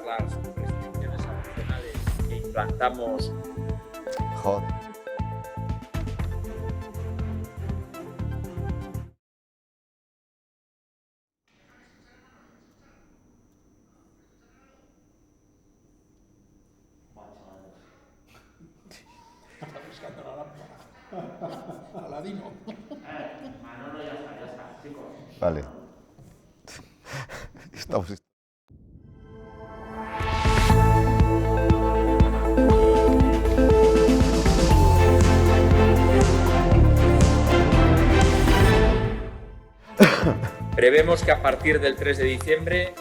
las restricciones adicionales que implantamos. Joder. Está buscando la lámpara. Aladino. Manolo, ya está, chicos. Vale. Estamos... Prevemos que a partir del 3 de diciembre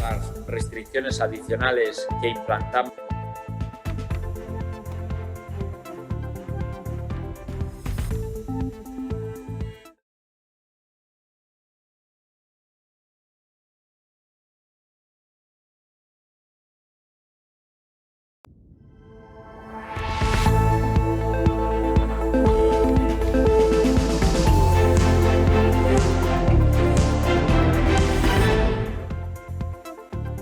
las restricciones adicionales que implantamos.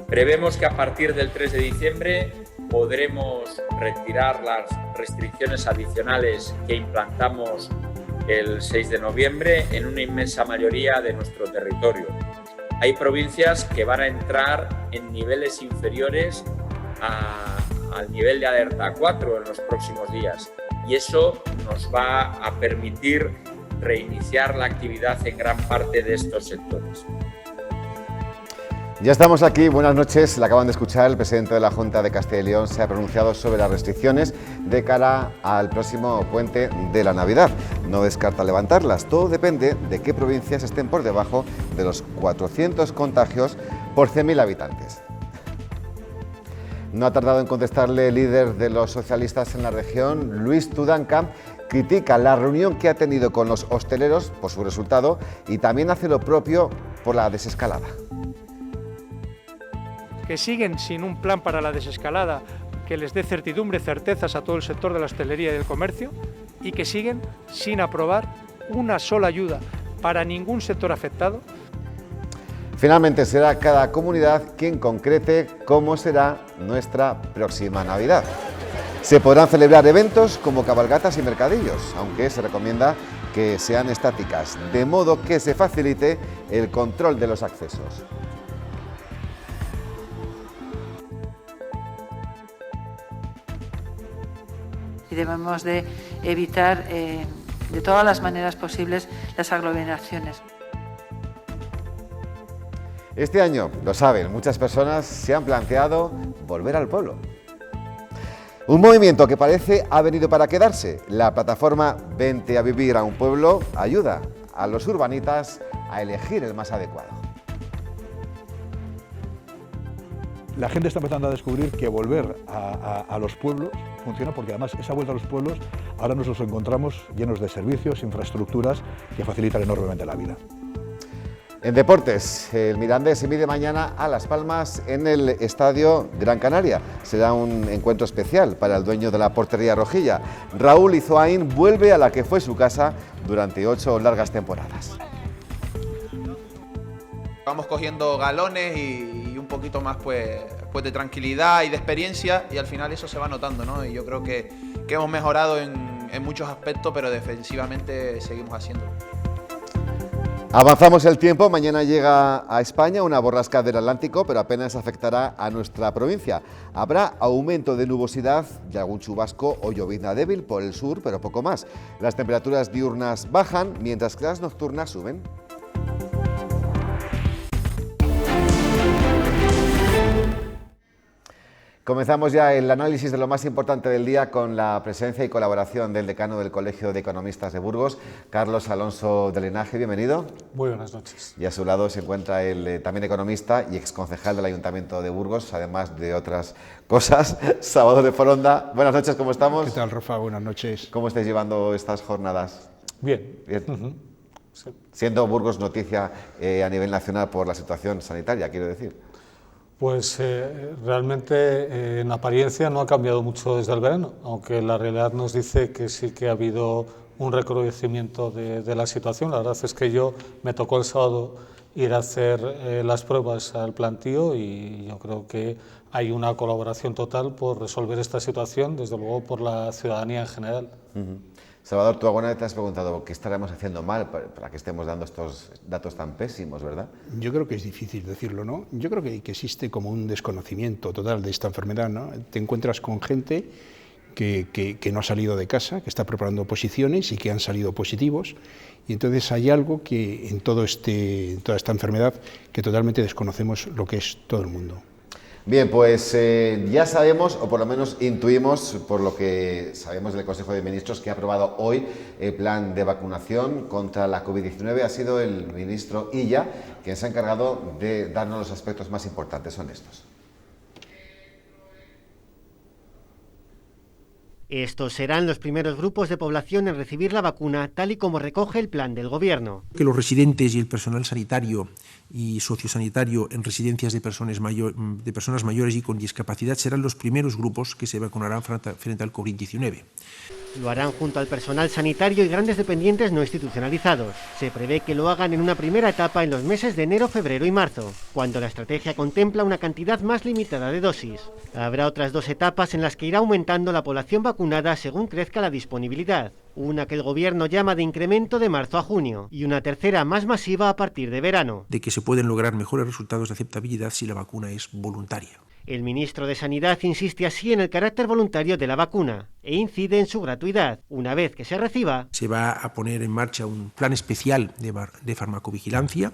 Prevemos que a partir del 3 de diciembre podremos retirar las restricciones adicionales que implantamos el 6 de noviembre en una inmensa mayoría de nuestro territorio. Hay provincias que van a entrar en niveles inferiores al nivel de alerta 4 en los próximos días y eso nos va a permitir reiniciar la actividad en gran parte de estos sectores. Ya estamos aquí, buenas noches. Le acaban de escuchar, el presidente de la Junta de Castilla y León se ha pronunciado sobre las restricciones de cara al próximo puente de la Navidad. No descarta levantarlas, todo depende de qué provincias estén por debajo de los 400 contagios por 100.000 habitantes. No ha tardado en contestarle el líder de los socialistas en la región, Luis Tudanca, critica la reunión que ha tenido con los hosteleros por su resultado y también hace lo propio por la desescalada. Que siguen sin un plan para la desescalada que les dé certidumbre, certezas a todo el sector de la hostelería y del comercio y que siguen sin aprobar una sola ayuda para ningún sector afectado. Finalmente será cada comunidad quien concrete cómo será nuestra próxima Navidad. Se podrán celebrar eventos como cabalgatas y mercadillos, aunque se recomienda que sean estáticas, de modo que se facilite el control de los accesos. Y debemos de evitar de todas las maneras posibles las aglomeraciones. Este año, lo saben, muchas personas se han planteado volver al pueblo. Un movimiento que parece ha venido para quedarse. La plataforma Vente a vivir a un pueblo ayuda a los urbanitas a elegir el más adecuado. La gente está empezando a descubrir que volver a los pueblos funciona, porque además esa vuelta a los pueblos ahora nos los encontramos llenos de servicios, infraestructuras que facilitan enormemente la vida. En deportes, el Mirandés se mide mañana a Las Palmas en el Estadio Gran Canaria. Será un encuentro especial para el dueño de la portería rojilla. Raúl Izoain vuelve a la que fue su casa durante 8 largas temporadas. Vamos cogiendo galones y un poquito más pues de tranquilidad y de experiencia, y al final eso se va notando, ¿no? Y yo creo que hemos mejorado en muchos aspectos, pero defensivamente seguimos haciéndolo. Avanzamos el tiempo, mañana llega a España una borrasca del Atlántico, pero apenas afectará a nuestra provincia. Habrá aumento de nubosidad y algún chubasco o llovizna débil por el sur, pero poco más. Las temperaturas diurnas bajan, mientras que las nocturnas suben. Comenzamos ya el análisis de lo más importante del día con la presencia y colaboración del decano del Colegio de Economistas de Burgos, Carlos Alonso de Linaje. Bienvenido. Muy buenas noches. Y a su lado se encuentra el también economista y exconcejal del Ayuntamiento de Burgos, además de otras cosas, Salvador de Foronda. Buenas noches, ¿cómo estamos? ¿Qué tal, Rafa? Buenas noches. ¿Cómo estáis llevando estas jornadas? Bien. Bien. Sí. Siendo Burgos noticia a nivel nacional por la situación sanitaria, quiero decir. Pues realmente en apariencia no ha cambiado mucho desde el verano, aunque la realidad nos dice que sí que ha habido un recrudecimiento de la situación. La verdad es que yo me tocó el sábado ir a hacer las pruebas al plantío, y yo creo que hay una colaboración total por resolver esta situación, desde luego por la ciudadanía en general. Salvador, tú alguna vez te has preguntado qué estaremos haciendo mal para que estemos dando estos datos tan pésimos, ¿verdad? Yo creo que es difícil decirlo, ¿no? Yo creo que existe como un desconocimiento total de esta enfermedad, ¿no? Te encuentras con gente que no ha salido de casa, que está preparando oposiciones y que han salido positivos, y entonces hay algo que en toda esta enfermedad que totalmente desconocemos lo que es todo el mundo. Bien, pues ya sabemos, o por lo menos intuimos, por lo que sabemos del Consejo de Ministros, que ha aprobado hoy el plan de vacunación contra la COVID-19. Ha sido el ministro Illa quien se ha encargado de darnos los aspectos más importantes. Son estos. Estos serán los primeros grupos de población en recibir la vacuna, tal y como recoge el plan del Gobierno. Que los residentes y el personal sanitario y sociosanitario en residencias de personas mayores y con discapacidad serán los primeros grupos que se vacunarán frente al COVID-19. Lo harán junto al personal sanitario y grandes dependientes no institucionalizados. Se prevé que lo hagan en una primera etapa en los meses de enero, febrero y marzo, cuando la estrategia contempla una cantidad más limitada de dosis. Habrá otras 2 etapas en las que irá aumentando la población vacunada según crezca la disponibilidad. Una que el Gobierno llama de incremento de marzo a junio y una tercera más masiva a partir de verano. De que se pueden lograr mejores resultados de aceptabilidad si la vacuna es voluntaria. El ministro de Sanidad insiste así en el carácter voluntario de la vacuna e incide en su gratuidad. Una vez que se reciba, se va a poner en marcha un plan especial de farmacovigilancia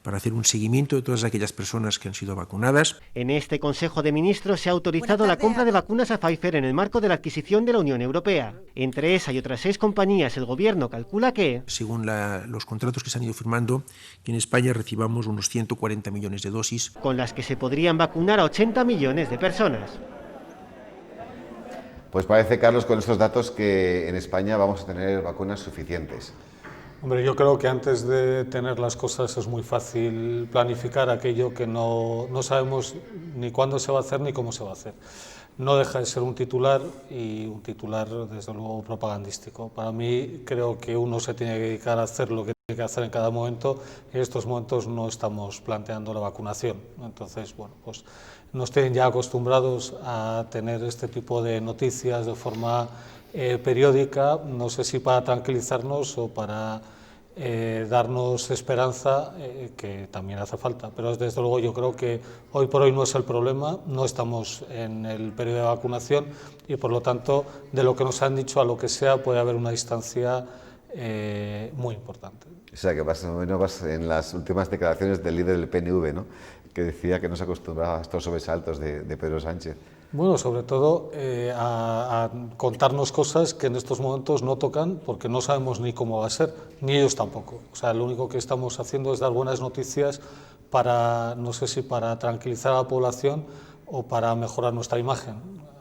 para hacer un seguimiento de todas aquellas personas que han sido vacunadas. En este Consejo de Ministros se ha autorizado la compra de vacunas a Pfizer en el marco de la adquisición de la Unión Europea. Entre esa y otras 6 compañías, el Gobierno calcula que, según los contratos que se han ido firmando, que en España recibamos unos 140 millones de dosis, con las que se podrían vacunar a 80 millones de personas. Pues parece, Carlos, con estos datos que en España vamos a tener vacunas suficientes. Hombre, yo creo que antes de tener las cosas es muy fácil planificar aquello que no sabemos ni cuándo se va a hacer ni cómo se va a hacer. No deja de ser un titular, y un titular desde luego propagandístico. Para mí creo que uno se tiene que dedicar a hacer lo que tiene que hacer en cada momento, y en estos momentos no estamos planteando la vacunación. Entonces, bueno, pues nos tienen ya acostumbrados a tener este tipo de noticias de forma periódica, no sé si para tranquilizarnos o para darnos esperanza, que también hace falta, pero desde luego yo creo que hoy por hoy no es el problema, no estamos en el periodo de vacunación y por lo tanto de lo que nos han dicho a lo que sea puede haber una distancia muy importante. O sea que más o menos vas en las últimas declaraciones del líder del PNV, ¿no?, que decía que no se acostumbraba a estos sobresaltos de Pedro Sánchez. Bueno, sobre todo a contarnos cosas que en estos momentos no tocan porque no sabemos ni cómo va a ser, ni ellos tampoco. O sea, lo único que estamos haciendo es dar buenas noticias para, no sé si para tranquilizar a la población o para mejorar nuestra imagen.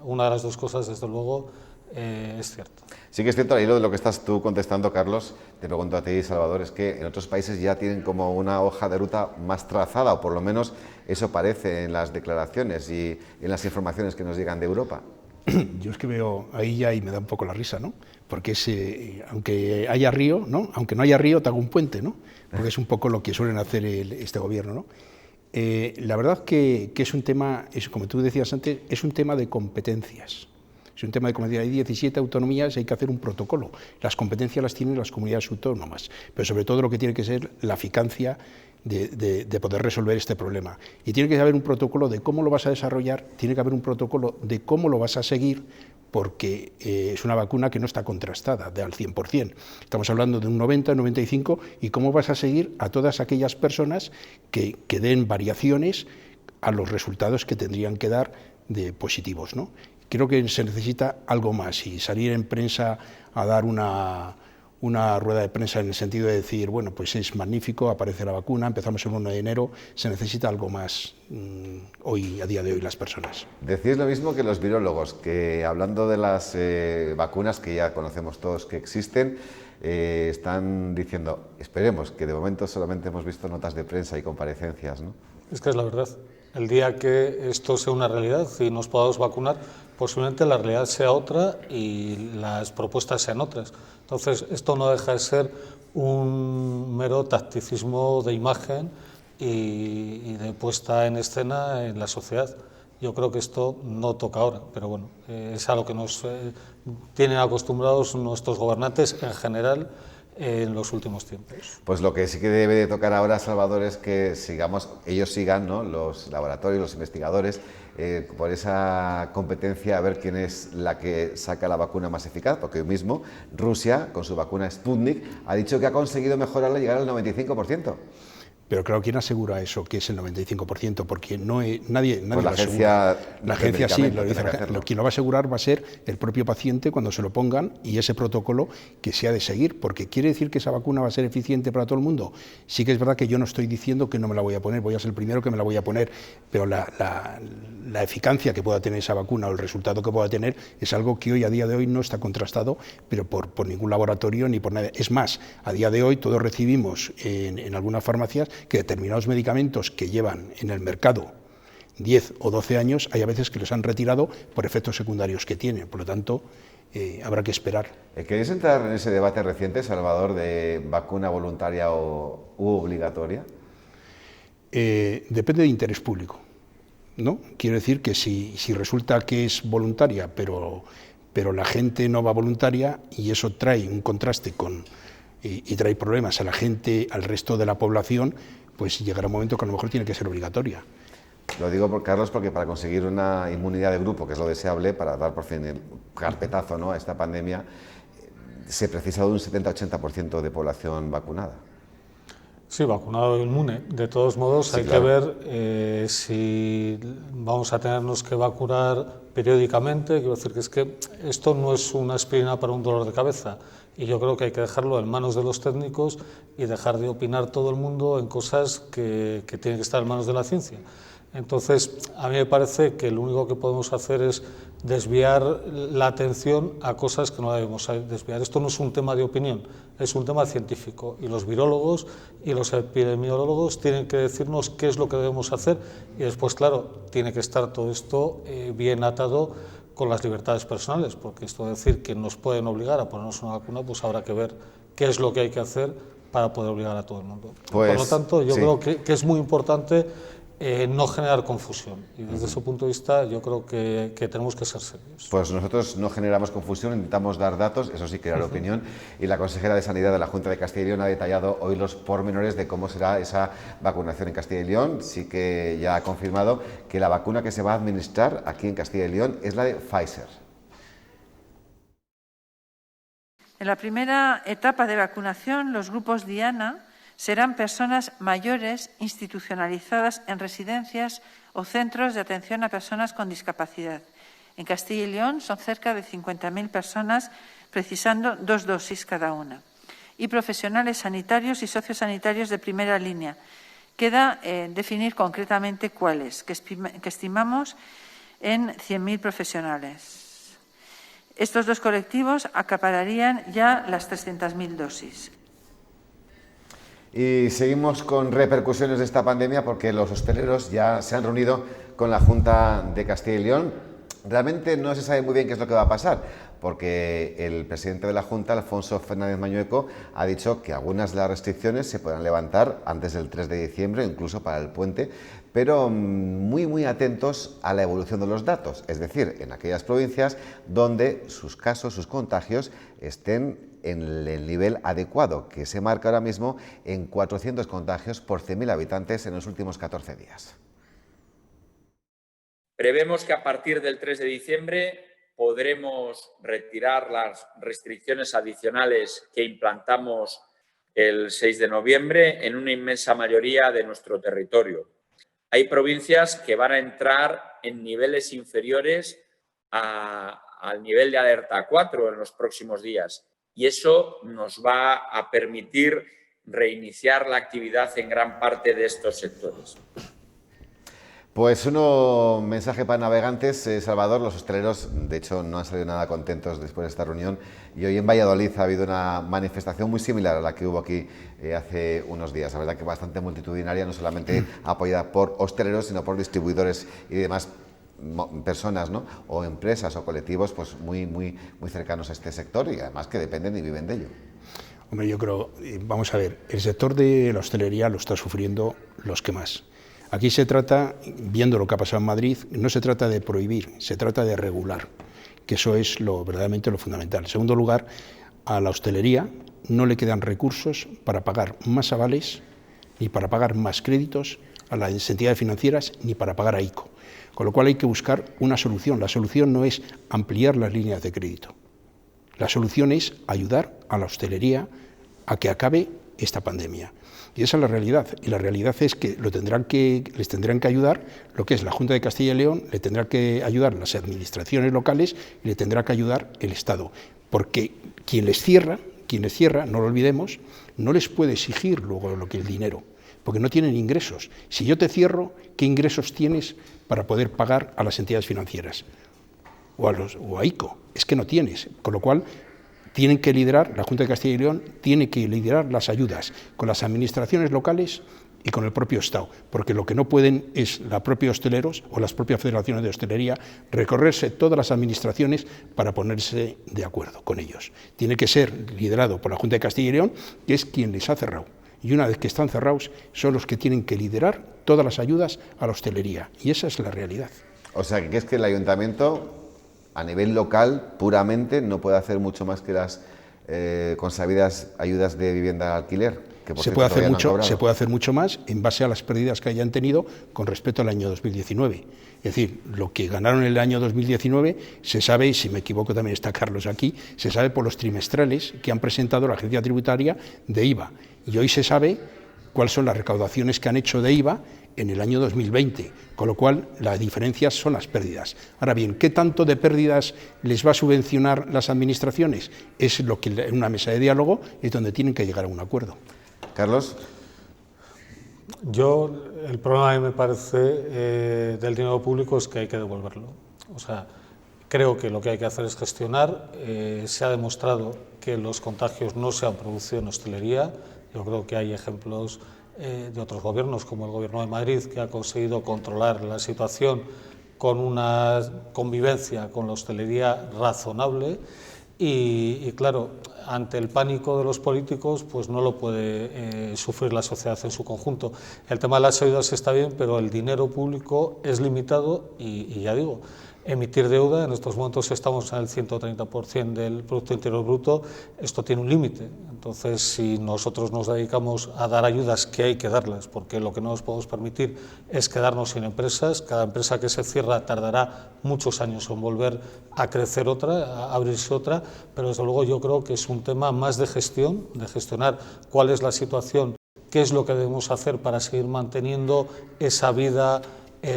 Una de las 2 cosas, desde luego, es cierto. Sí que es cierto, al hilo de lo que estás tú contestando, Carlos, te pregunto a ti, Salvador, es que en otros países ya tienen como una hoja de ruta más trazada, o por lo menos eso parece en las declaraciones y en las informaciones que nos llegan de Europa. Yo es que veo ahí ya y me da un poco la risa, ¿no? Porque aunque haya río, ¿no?, aunque no haya río, te hago un puente, ¿no? Porque es un poco lo que suelen hacer este gobierno, ¿no? La verdad que es un tema, como tú decías antes, es un tema de competencias. Es un tema de competencias. Hay 17 autonomías y hay que hacer un protocolo. Las competencias las tienen las comunidades autónomas, pero sobre todo lo que tiene que ser la eficacia de poder resolver este problema. Y tiene que haber un protocolo de cómo lo vas a desarrollar, tiene que haber un protocolo de cómo lo vas a seguir, porque es una vacuna que no está contrastada al 100%. Estamos hablando de un 90, 95, y cómo vas a seguir a todas aquellas personas que den variaciones a los resultados que tendrían que dar de positivos, ¿no? Creo que se necesita algo más, y salir en prensa a dar una rueda de prensa en el sentido de decir, bueno, pues es magnífico, aparece la vacuna, empezamos el 1 de enero, se necesita algo más hoy, a día de hoy, las personas. Decís lo mismo que los virólogos, que hablando de las vacunas que ya conocemos todos que existen, están diciendo, esperemos, que de momento solamente hemos visto notas de prensa y comparecencias, ¿no? Es que es la verdad. El día que esto sea una realidad y nos podamos vacunar, posiblemente la realidad sea otra y las propuestas sean otras. Entonces, esto no deja de ser un mero tacticismo de imagen y de puesta en escena en la sociedad. Yo creo que esto no toca ahora, pero bueno, es a lo que nos tienen acostumbrados nuestros gobernantes en general en los últimos tiempos. Pues lo que sí que debe de tocar ahora, Salvador, es que ellos sigan, ¿no?, los laboratorios, los investigadores, por esa competencia a ver quién es la que saca la vacuna más eficaz, porque hoy mismo Rusia, con su vacuna Sputnik, ha dicho que ha conseguido mejorarla y llegar al 95%. Pero claro, ¿quién asegura eso, que es el 95%? Porque nadie Pues lo asegura. La agencia sí, lo dice. Quien lo va a asegurar va a ser el propio paciente cuando se lo pongan y ese protocolo que se ha de seguir, porque quiere decir que esa vacuna va a ser eficiente para todo el mundo. Sí que es verdad que yo no estoy diciendo que no me la voy a poner, voy a ser el primero que me la voy a poner, pero la eficacia que pueda tener esa vacuna o el resultado que pueda tener es algo que hoy, a día de hoy, no está contrastado, pero por ningún laboratorio ni por nada. Es más, a día de hoy todos recibimos en algunas farmacias que determinados medicamentos que llevan en el mercado 10 o 12 años, hay a veces que los han retirado por efectos secundarios que tienen. Por lo tanto, habrá que esperar. ¿Queréis entrar en ese debate reciente, Salvador, de vacuna voluntaria u obligatoria? Depende de interés público, ¿no? Quiero decir que si resulta que es voluntaria, pero la gente no va voluntaria y eso trae un contraste y trae problemas a la gente, al resto de la población, pues llegará un momento que a lo mejor tiene que ser obligatoria. Lo digo, Carlos, porque para conseguir una inmunidad de grupo, que es lo deseable, para dar por fin el carpetazo, ¿no?, a esta pandemia, se precisa de un 70-80% de población vacunada. Sí, vacunado e inmune. De todos modos, sí, hay que ver si vamos a tenernos que vacunar periódicamente. Quiero decir que es que esto no es una aspirina para un dolor de cabeza. Y yo creo que hay que dejarlo en manos de los técnicos y dejar de opinar todo el mundo en cosas que tienen que estar en manos de la ciencia. Entonces, a mí me parece que lo único que podemos hacer es desviar la atención a cosas que no debemos desviar. Esto no es un tema de opinión, es un tema científico y los virólogos y los epidemiólogos tienen que decirnos qué es lo que debemos hacer y después, claro, tiene que estar todo esto bien atado con las libertades personales, porque esto de decir que nos pueden obligar a ponernos una vacuna, pues habrá que ver qué es lo que hay que hacer para poder obligar a todo el mundo. Pues, por lo tanto, yo sí, creo que es muy importante no generar confusión y desde ese punto de vista yo creo que tenemos que ser serios. Pues nosotros no generamos confusión, intentamos dar datos, eso sí, crear opinión, y la consejera de Sanidad de la Junta de Castilla y León ha detallado hoy los pormenores de cómo será esa vacunación en Castilla y León. Sí que ya ha confirmado que la vacuna que se va a administrar aquí en Castilla y León es la de Pfizer. En la primera etapa de vacunación, los grupos Diana serán personas mayores institucionalizadas en residencias o centros de atención a personas con discapacidad. En Castilla y León son cerca de 50.000 personas precisando 2 dosis cada una. Y profesionales sanitarios y sociosanitarios de primera línea. Queda definir concretamente cuáles, que estimamos en 100.000 profesionales. Estos dos colectivos acapararían ya las 300.000 dosis. Y seguimos con repercusiones de esta pandemia porque los hosteleros ya se han reunido con la Junta de Castilla y León. Realmente no se sabe muy bien qué es lo que va a pasar, porque el presidente de la Junta, Alfonso Fernández Mañueco, ha dicho que algunas de las restricciones se podrán levantar antes del 3 de diciembre, incluso para el puente, pero muy atentos a la evolución de los datos, es decir, en aquellas provincias donde sus casos, sus contagios estén en el nivel adecuado, que se marca ahora mismo en 400 contagios por 100.000 habitantes en los últimos 14 días. Prevemos que a partir del 3 de diciembre podremos retirar las restricciones adicionales que implantamos el 6 de noviembre en una inmensa mayoría de nuestro territorio. Hay provincias que van a entrar en niveles inferiores al nivel de alerta 4 en los próximos días y eso nos va a permitir reiniciar la actividad en gran parte de estos sectores. Pues un mensaje para navegantes, Salvador. Los hosteleros, de hecho, no han salido nada contentos después de esta reunión y hoy en Valladolid ha habido una manifestación muy similar a la que hubo aquí hace unos días. La verdad que bastante multitudinaria, no solamente apoyada por hosteleros, sino por distribuidores y demás personas, ¿no?, o empresas o colectivos pues muy cercanos a este sector y además que dependen y viven de ello. Hombre, yo creo, vamos a ver, el sector de la hostelería lo está sufriendo los que más. Aquí se trata, viendo lo que ha pasado en Madrid, no se trata de prohibir, se trata de regular, que eso es verdaderamente lo fundamental. En segundo lugar, a la hostelería no le quedan recursos para pagar más avales, ni para pagar más créditos a las entidades financieras, ni para pagar a ICO. Con lo cual hay que buscar una solución. La solución no es ampliar las líneas de crédito. La solución es ayudar a la hostelería a que acabe esta pandemia. Y esa es la realidad. Y la realidad es que les tendrán que ayudar lo que es la Junta de Castilla y León, le tendrán que ayudar las administraciones locales y le tendrá que ayudar el Estado. Porque quien les cierra, no lo olvidemos, no les puede exigir luego lo que es el dinero, porque no tienen ingresos. Si yo te cierro, ¿qué ingresos tienes para poder pagar a las entidades financieras? O a ICO. Es que no tienes. Con lo cual, tienen que liderar, la Junta de Castilla y León tiene que liderar las ayudas con las administraciones locales y con el propio Estado, porque lo que no pueden es los propios hosteleros o las propias federaciones de hostelería recorrerse todas las administraciones para ponerse de acuerdo con ellos. Tiene que ser liderado por la Junta de Castilla y León, que es quien les ha cerrado. Y una vez que están cerrados, son los que tienen que liderar todas las ayudas a la hostelería. Y esa es la realidad. O sea, que es que el ayuntamiento, a nivel local, puramente, no puede hacer mucho más que las consabidas ayudas de vivienda al alquiler. Que se puede hacer mucho más en base a las pérdidas que hayan tenido con respecto al año 2019. Es decir, lo que ganaron en el año 2019 se sabe, y si me equivoco también está Carlos aquí, se sabe por los trimestrales que han presentado la Agencia Tributaria de IVA. Y hoy se sabe cuáles son las recaudaciones que han hecho de IVA en el año 2020, con lo cual la diferencia son las pérdidas. Ahora bien, ¿qué tanto de pérdidas les va a subvencionar las administraciones? Es lo que en una mesa de diálogo es donde tienen que llegar a un acuerdo. Carlos. El problema que me parece del dinero público es que hay que devolverlo. O sea, creo que lo que hay que hacer es gestionar. Se ha demostrado que los contagios no se han producido en hostelería. Yo creo que hay ejemplos de otros gobiernos, como el Gobierno de Madrid, que ha conseguido controlar la situación con una convivencia con la hostelería razonable. Y claro, ante el pánico de los políticos, pues no lo puede sufrir la sociedad en su conjunto. El tema de las ayudas está bien, pero el dinero público es limitado y ya digo, emitir deuda, en estos momentos estamos en el 130% del Producto Interior Bruto, esto tiene un límite. Entonces, si nosotros nos dedicamos a dar ayudas, que hay que darlas, porque lo que no nos podemos permitir es quedarnos sin empresas. Cada empresa que se cierra tardará muchos años en volver a crecer otra, a abrirse otra, pero desde luego yo creo que es un tema más de gestión, de gestionar cuál es la situación, qué es lo que debemos hacer para seguir manteniendo esa vida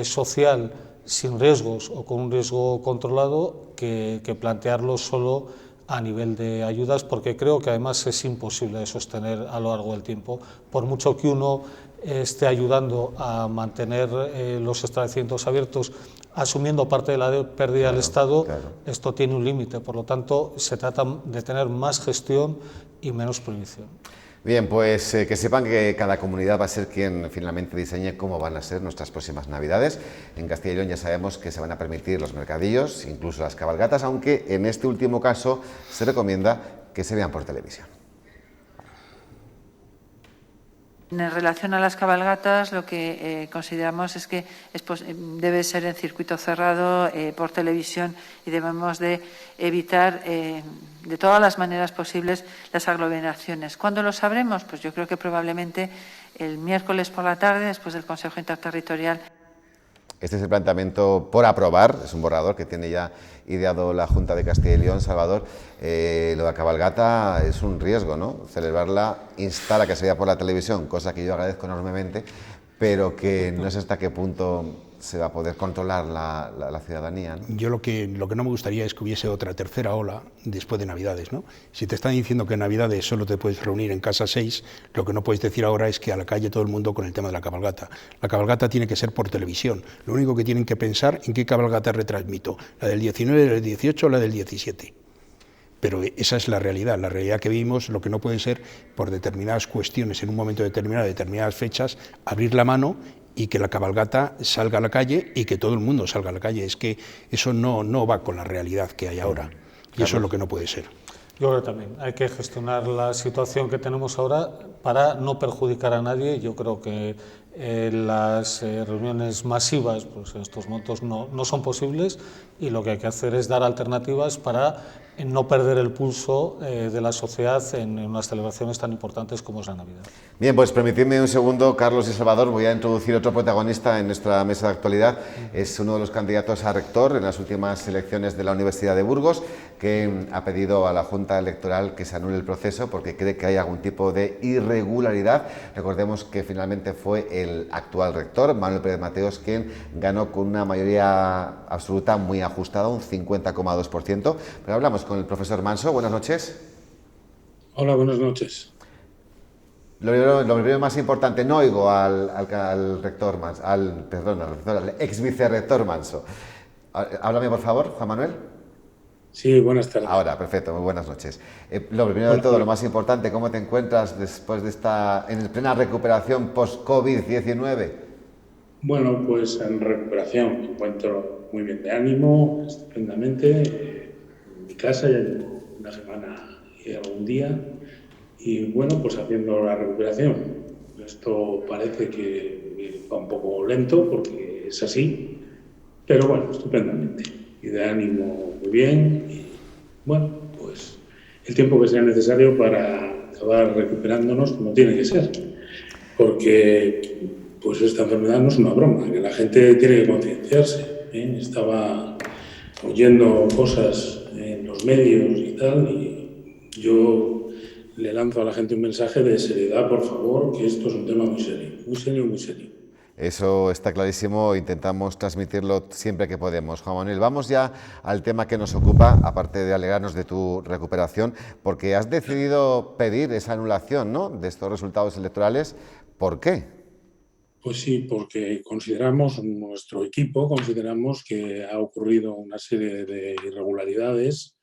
social sin riesgos o con un riesgo controlado, que plantearlo solo a nivel de ayudas, porque creo que además es imposible de sostener a lo largo del tiempo. Por mucho que uno esté ayudando a mantener los establecimientos abiertos, asumiendo parte de la pérdida del Estado, esto tiene un límite. Por lo tanto, se trata de tener más gestión y menos prohibición. Bien, pues que sepan que cada comunidad va a ser quien finalmente diseñe cómo van a ser nuestras próximas Navidades. En Castilla y León ya sabemos que se van a permitir los mercadillos, incluso las cabalgatas, aunque en este último caso se recomienda que se vean por televisión. En relación a las cabalgatas, lo que consideramos es que debe ser en circuito cerrado, por televisión, y debemos de evitar de todas las maneras posibles las aglomeraciones. ¿Cuándo lo sabremos? Pues yo creo que probablemente el miércoles por la tarde, después del Consejo Interterritorial. Este es el planteamiento por aprobar, es un borrador que tiene ya ideado la Junta de Castilla y León. Salvador, lo de la cabalgata es un riesgo, ¿no? Celebrarla insta a que se vea por la televisión, cosa que yo agradezco enormemente, pero que no sé hasta qué punto se va a poder controlar la ciudadanía, ¿no? Yo lo que no me gustaría es que hubiese otra tercera ola después de Navidades, ¿no? Si te están diciendo que en Navidades solo te puedes reunir en casa 6, lo que no puedes decir ahora es que a la calle todo el mundo con el tema de la cabalgata. La cabalgata tiene que ser por televisión. Lo único que tienen que pensar en qué cabalgata retransmito, la del 19, la del 18 o la del 17. Pero esa es la realidad que vivimos. Lo que no puede ser, por determinadas cuestiones, en un momento determinado, determinadas fechas, abrir la mano y que la cabalgata salga a la calle y que todo el mundo salga a la calle. Es que eso no va con la realidad que hay ahora. Y eso es lo que no puede ser. Yo creo que también hay que gestionar la situación que tenemos ahora para no perjudicar a nadie. Yo creo que las reuniones masivas pues en estos momentos no son posibles, y lo que hay que hacer es dar alternativas para no perder el pulso de la sociedad en unas celebraciones tan importantes como es la Navidad. Bien, pues permitidme un segundo, Carlos y Salvador, voy a introducir otro protagonista en nuestra mesa de actualidad. Es uno de los candidatos a rector en las últimas elecciones de la Universidad de Burgos, que ha pedido a la Junta Electoral que se anule el proceso porque cree que hay algún tipo de irregularidad. Recordemos que finalmente fue el actual rector, Manuel Pérez Mateos, quien ganó con una mayoría absoluta muy ajustada, un 50,2%. Pero hablamos con el profesor Manso. Buenas noches. Hola, buenas noches. Lo primero más importante, no oigo al rector Manso, al ex vicerrector Manso. Háblame, por favor, Juan Manuel. Sí, buenas tardes. Ahora, perfecto, muy buenas noches. Lo primero de todo, lo más importante, ¿cómo te encuentras después de en plena recuperación post-COVID-19? Bueno, pues en recuperación, me encuentro muy bien de ánimo, estupendamente, en mi casa, ya llevo una semana y algún día, y bueno, pues haciendo la recuperación. Esto parece que va un poco lento porque es así, pero bueno, estupendamente. Y de ánimo muy bien, y bueno, pues el tiempo que sea necesario para acabar recuperándonos como tiene que ser, porque pues esta enfermedad no es una broma, que la gente tiene que concienciarse, ¿eh? Estaba oyendo cosas en los medios y tal, y yo le lanzo a la gente un mensaje de seriedad, por favor, que esto es un tema muy serio, muy serio, muy serio. Eso está clarísimo, intentamos transmitirlo siempre que podemos. Juan Manuel, vamos ya al tema que nos ocupa, aparte de alegrarnos de tu recuperación, porque has decidido pedir esa anulación, ¿no?, de estos resultados electorales. ¿Por qué? Pues sí, porque nuestro equipo consideramos que ha ocurrido una serie de irregularidades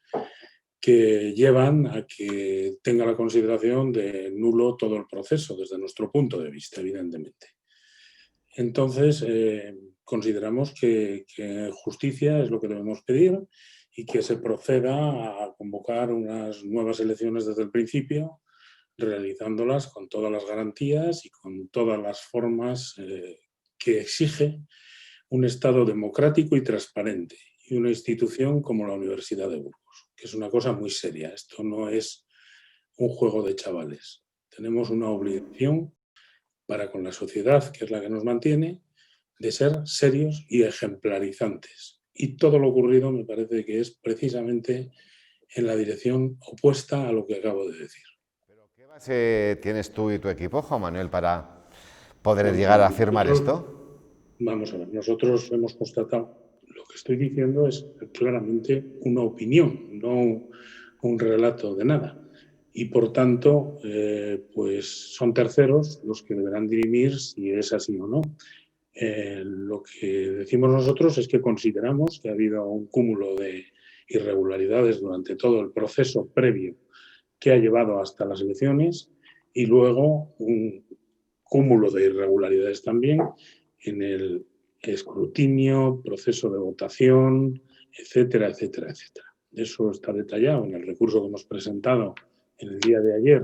que llevan a que tenga la consideración de nulo todo el proceso, desde nuestro punto de vista, evidentemente. Entonces, consideramos que justicia es lo que debemos pedir y que se proceda a convocar unas nuevas elecciones desde el principio, realizándolas con todas las garantías y con todas las formas que exige un Estado democrático y transparente y una institución como la Universidad de Burgos, que es una cosa muy seria. Esto no es un juego de chavales. Tenemos una obligación para con la sociedad, que es la que nos mantiene, de ser serios y ejemplarizantes. Y todo lo ocurrido me parece que es precisamente en la dirección opuesta a lo que acabo de decir. ¿Pero qué base tienes tú y tu equipo, Juan Manuel, para poder llegar a afirmar esto? Vamos a ver, nosotros hemos constatado, lo que estoy diciendo es claramente una opinión, no un relato de nada. Y por tanto, pues son terceros los que deberán dirimir si es así o no. Lo que decimos nosotros es que consideramos que ha habido un cúmulo de irregularidades durante todo el proceso previo que ha llevado hasta las elecciones y luego un cúmulo de irregularidades también en el escrutinio, proceso de votación, etcétera, etcétera, etcétera. Eso está detallado en el recurso que hemos presentado en el día de ayer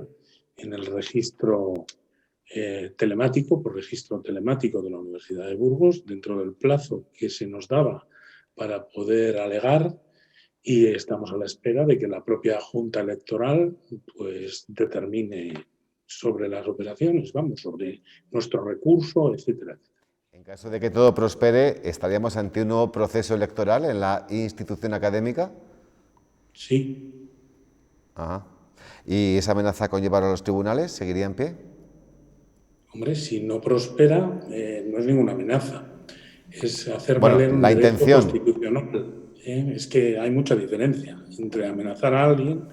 en el registro telemático, por registro telemático de la Universidad de Burgos, dentro del plazo que se nos daba para poder alegar, y estamos a la espera de que la propia Junta Electoral pues determine sobre las operaciones, sobre nuestro recurso, etcétera, etcétera. En caso de que todo prospere, ¿estaríamos ante un nuevo proceso electoral en la institución académica? Sí. Ajá. ¿Y esa amenaza con llevar a los tribunales seguiría en pie? Hombre, si no prospera, no es ninguna amenaza. Es hacer bueno, valer un la derecho intención constitucional. Es que hay mucha diferencia entre amenazar a alguien,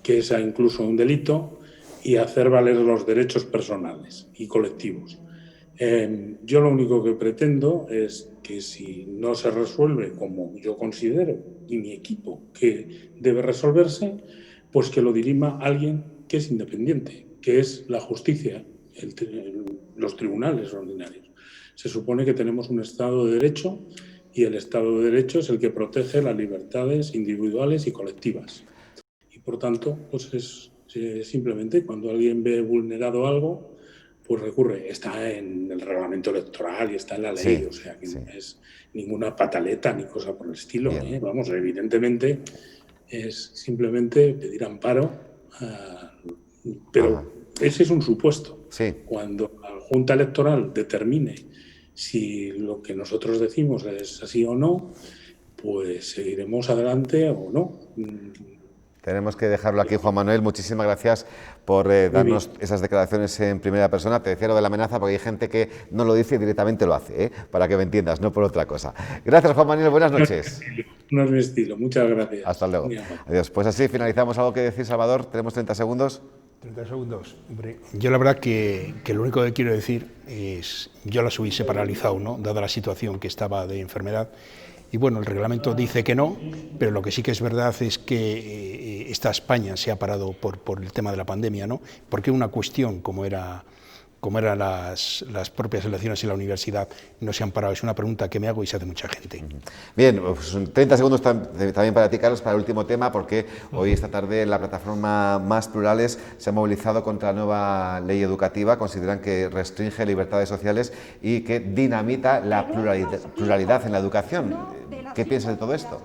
que es incluso un delito, y hacer valer los derechos personales y colectivos. Yo lo único que pretendo es que si no se resuelve como yo considero y mi equipo que debe resolverse, pues que lo dirima alguien que es independiente, que es la justicia, los tribunales ordinarios. Se supone que tenemos un Estado de Derecho y el Estado de Derecho es el que protege las libertades individuales y colectivas. Y por tanto, pues es simplemente cuando alguien ve vulnerado algo, pues recurre. Está en el reglamento electoral y está en la ley, o sea que no es ninguna pataleta ni cosa por el estilo. Vamos, evidentemente es simplemente pedir amparo, pero ese es un supuesto. Cuando la Junta Electoral determine si lo que nosotros decimos es así o no, pues seguiremos adelante o no. Tenemos que dejarlo aquí, Juan Manuel. Muchísimas gracias por darnos esas declaraciones en primera persona. Te decía lo de la amenaza porque hay gente que no lo dice y directamente lo hace, para que me entiendas, no por otra cosa. Gracias, Juan Manuel. Buenas noches. No es mi estilo. Muchas gracias. Hasta luego. Adiós. Pues así finalizamos. ¿Algo que decir, Salvador? Tenemos 30 segundos. 30 segundos. Hombre, yo la verdad que lo único que quiero decir es, yo las hubiese paralizado, ¿no?, dada la situación que estaba de enfermedad. Y bueno, el reglamento dice que no, pero lo que sí que es verdad es que esta España se ha parado por el tema de la pandemia, ¿no? Porque una cuestión como eran las propias elecciones en la universidad no se han parado. Es una pregunta que me hago y se hace mucha gente. Bien, pues 30 segundos también para ti, Carlos, para el último tema, porque hoy, esta tarde, la plataforma Más Plurales se ha movilizado contra la nueva ley educativa. Consideran que restringe libertades sociales y que dinamita la pluralidad en la educación. ¿Qué piensas de todo esto?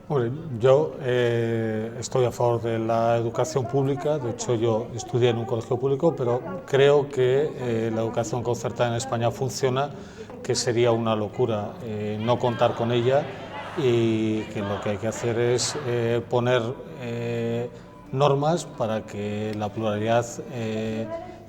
Hombre, yo estoy a favor de la educación pública. De hecho, yo estudié en un colegio público, pero creo que la educación concertada en España funciona, que sería una locura no contar con ella, y que lo que hay que hacer es poner normas para que la pluralidad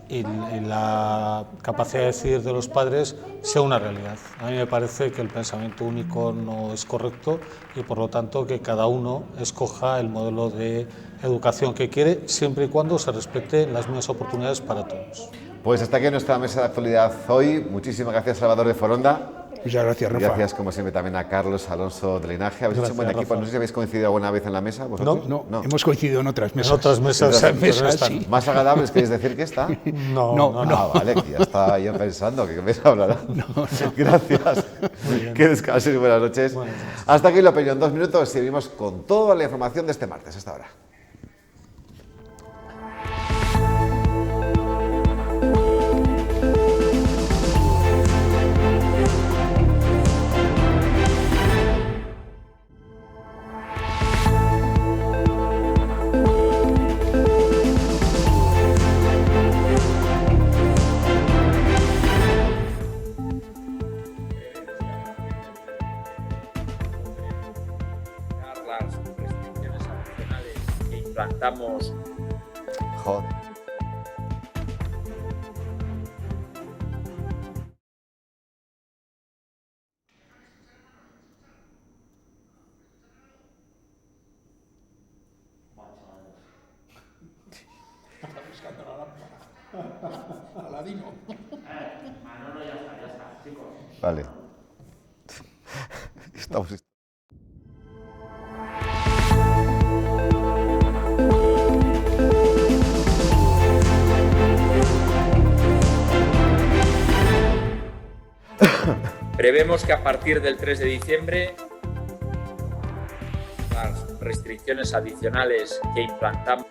y la capacidad de decidir de los padres sea una realidad. A mí me parece que el pensamiento único no es correcto y, por lo tanto, que cada uno escoja el modelo de educación que quiere, siempre y cuando se respeten las mismas oportunidades para todos. Pues hasta aquí nuestra mesa de actualidad hoy. Muchísimas gracias, Salvador de Foronda. Muchas gracias, Rafa. Gracias, como siempre, también a Carlos Alonso de Linaje. Habéis hecho un buen equipo. No sé si habéis coincidido alguna vez en la mesa. ¿Vosotros? No, hemos coincidido en otras mesas. En otras mesas, sí. ¿Más agradables queréis decir que está? No. Vale, que ya estaba yo pensando que me hablará. Gracias. Que descansen y buenas noches. Hasta aquí la opinión. 2 minutos y seguimos con toda la información de este martes. Hasta ahora. Las restricciones adicionales que implantamos. Joder. Está buscando la lámpara. Aladino. Manolo, ya está, chicos. Vale. Estamos... Prevemos que a partir del 3 de diciembre las restricciones adicionales que implantamos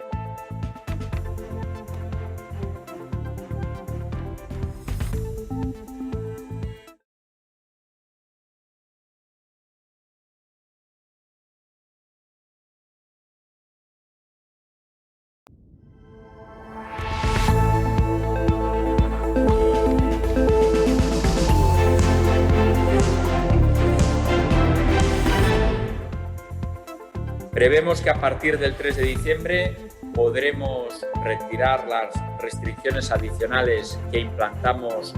Prevemos que a partir del 3 de diciembre podremos retirar las restricciones adicionales que implantamos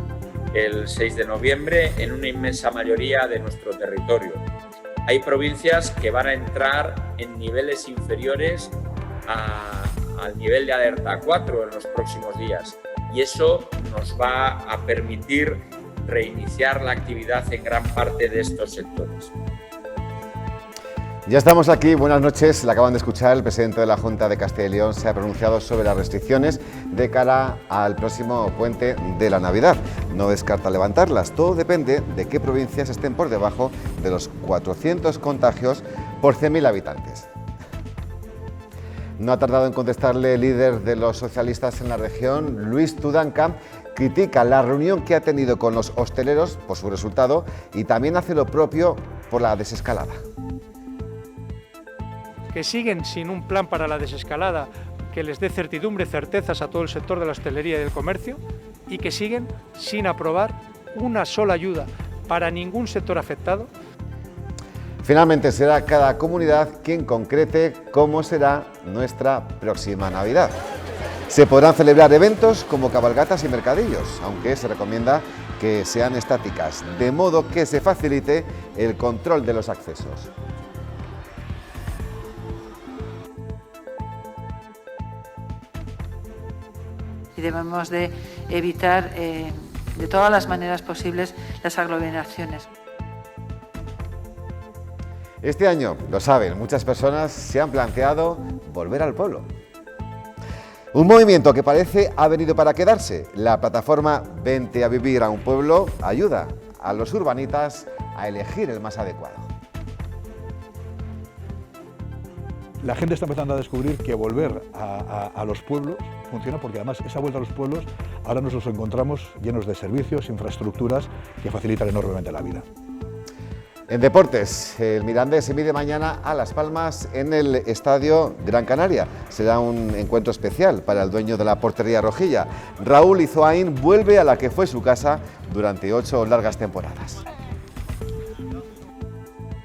el 6 de noviembre en una inmensa mayoría de nuestro territorio. Hay provincias que van a entrar en niveles inferiores al nivel de alerta 4 en los próximos días, y eso nos va a permitir reiniciar la actividad en gran parte de estos sectores. Ya estamos aquí, buenas noches. La acaban de escuchar, el presidente de la Junta de Castilla y León se ha pronunciado sobre las restricciones de cara al próximo puente de la Navidad. No descarta levantarlas, todo depende de qué provincias estén por debajo de los 400 contagios por 100.000 habitantes. No ha tardado en contestarle el líder de los socialistas en la región, Luis Tudanca. Critica la reunión que ha tenido con los hosteleros por su resultado y también hace lo propio por la desescalada. Que siguen sin un plan para la desescalada que les dé certidumbre, certezas a todo el sector de la hostelería y del comercio, y que siguen sin aprobar una sola ayuda para ningún sector afectado. Finalmente será cada comunidad quien concrete cómo será nuestra próxima Navidad. Se podrán celebrar eventos como cabalgatas y mercadillos, aunque se recomienda que sean estáticas, de modo que se facilite el control de los accesos. Y debemos de evitar de todas las maneras posibles las aglomeraciones. Este año, lo saben, muchas personas se han planteado volver al pueblo. Un movimiento que parece ha venido para quedarse. La plataforma Vente a vivir a un pueblo ayuda a los urbanitas a elegir el más adecuado. La gente está empezando a descubrir que volver a los pueblos funciona, porque además esa vuelta a los pueblos ahora nos los encontramos llenos de servicios, infraestructuras que facilitan enormemente la vida. En deportes, el Mirandés se mide mañana a Las Palmas en el Estadio Gran Canaria. Será un encuentro especial para el dueño de la portería rojilla. Raúl Izoain vuelve a la que fue su casa durante 8 largas temporadas.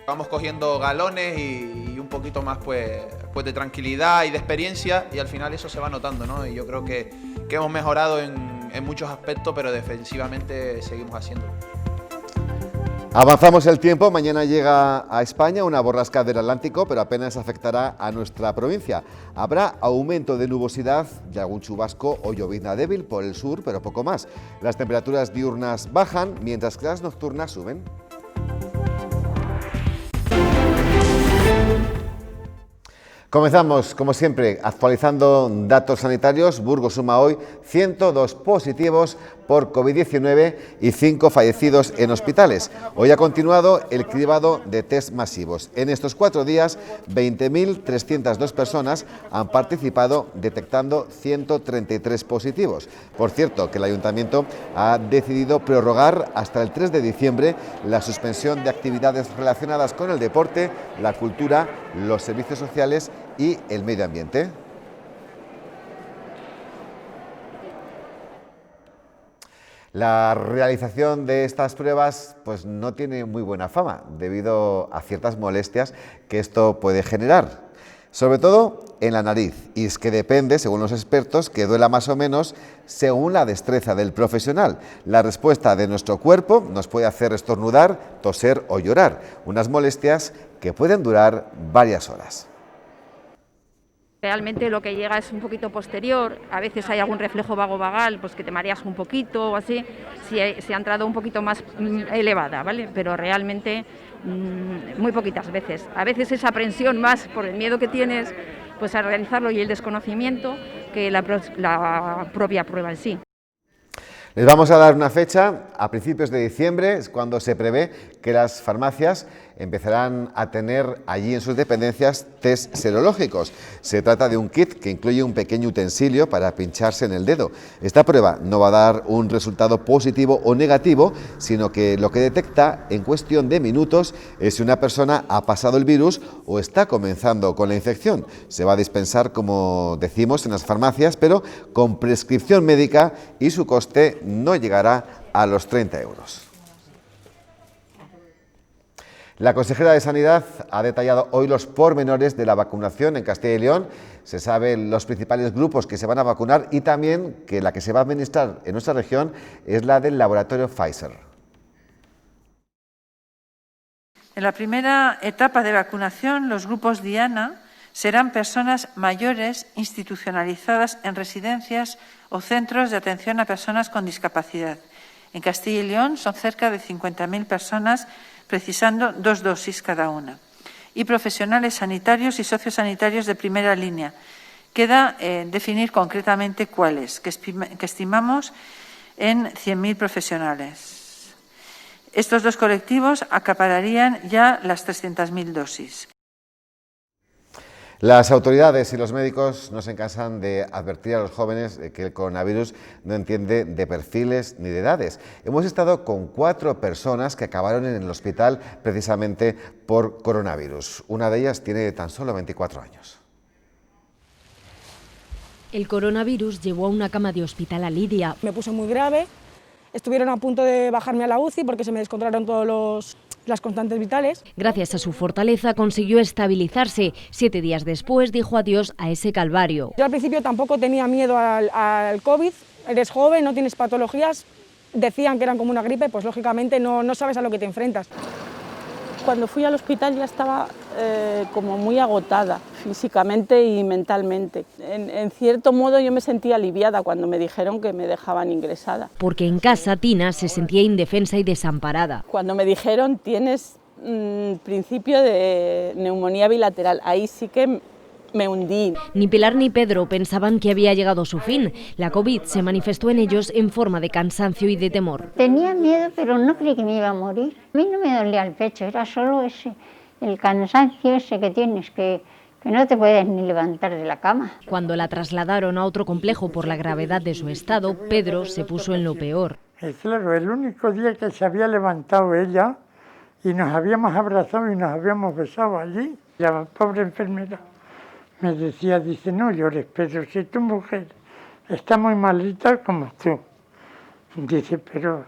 Vamos cogiendo galones y un poquito más pues de tranquilidad y de experiencia, y al final eso se va notando, ¿no? Y yo creo que hemos mejorado en muchos aspectos, pero defensivamente seguimos haciéndolo. Avanzamos el tiempo, mañana llega a España una borrasca del Atlántico, pero apenas afectará a nuestra provincia. Habrá aumento de nubosidad y algún chubasco o llovizna débil por el sur, pero poco más. Las temperaturas diurnas bajan, mientras que las nocturnas suben. Comenzamos, como siempre, actualizando datos sanitarios. Burgos suma hoy 102 positivos por COVID-19 y 5 fallecidos en hospitales. Hoy ha continuado el cribado de test masivos. En estos 4 días, 20.302 personas han participado, detectando 133 positivos. Por cierto, que el Ayuntamiento ha decidido prorrogar hasta el 3 de diciembre la suspensión de actividades relacionadas con el deporte, la cultura, los servicios sociales y el medio ambiente. La realización de estas pruebas pues no tiene muy buena fama debido a ciertas molestias que esto puede generar, sobre todo en la nariz, y es que depende, según los expertos, que duela más o menos según la destreza del profesional. La respuesta de nuestro cuerpo nos puede hacer estornudar, toser o llorar, unas molestias que pueden durar varias horas. Realmente lo que llega es un poquito posterior, a veces hay algún reflejo vagovagal, pues que te mareas un poquito o así, si ha entrado un poquito más elevada, ¿vale? Pero realmente muy poquitas veces. A veces es aprensión más por el miedo que tienes pues a realizarlo y el desconocimiento que la propia prueba en sí. Les vamos a dar una fecha, a principios de diciembre, es cuando se prevé que las farmacias empezarán a tener allí en sus dependencias test serológicos. Se trata de un kit que incluye un pequeño utensilio para pincharse en el dedo. Esta prueba no va a dar un resultado positivo o negativo, sino que lo que detecta en cuestión de minutos es si una persona ha pasado el virus o está comenzando con la infección. Se va a dispensar, como decimos, en las farmacias, pero con prescripción médica, y su coste no llegará a los 30 euros. La consejera de Sanidad ha detallado hoy los pormenores de la vacunación en Castilla y León. Se saben los principales grupos que se van a vacunar y también que la que se va a administrar en nuestra región es la del laboratorio Pfizer. En la primera etapa de vacunación, los grupos Diana serán personas mayores institucionalizadas en residencias o centros de atención a personas con discapacidad. En Castilla y León son cerca de 50.000 personas precisando 2 dosis cada una. Y profesionales sanitarios y sociosanitarios de primera línea. Queda definir concretamente cuáles, que estimamos en 100.000 profesionales. Estos 2 colectivos acapararían ya las 300.000 dosis. Las autoridades y los médicos no se cansan de advertir a los jóvenes de que el coronavirus no entiende de perfiles ni de edades. Hemos estado con 4 personas que acabaron en el hospital precisamente por coronavirus. Una de ellas tiene tan solo 24 años. El coronavirus llevó a una cama de hospital a Lidia. Me puse muy grave, estuvieron a punto de bajarme a la UCI porque se me descontrolaron todas las constantes vitales. Gracias a su fortaleza consiguió estabilizarse. 7 días después dijo adiós a ese calvario. Yo al principio tampoco tenía miedo al COVID, eres joven, no tienes patologías, decían que eran como una gripe, pues lógicamente no sabes a lo que te enfrentas. Cuando fui al hospital ya estaba como muy agotada físicamente y mentalmente. En cierto modo yo me sentía aliviada cuando me dijeron que me dejaban ingresada. Porque en casa Tina se sentía indefensa y desamparada. Cuando me dijeron tienes principio de neumonía bilateral, ahí sí que me hundí. Ni Pilar ni Pedro pensaban que había llegado su fin. La COVID se manifestó en ellos en forma de cansancio y de temor. Tenía miedo, pero no creí que me iba a morir. A mí no me dolía el pecho, era solo el cansancio ese que tienes, que no te puedes ni levantar de la cama. Cuando la trasladaron a otro complejo por la gravedad de su estado, Pedro se puso en lo peor. Claro, el único día que se había levantado ella y nos habíamos abrazado y nos habíamos besado allí, la pobre enfermera me decía, dice, no llores, Pedro, si tu mujer está muy malita como tú. Dice, pero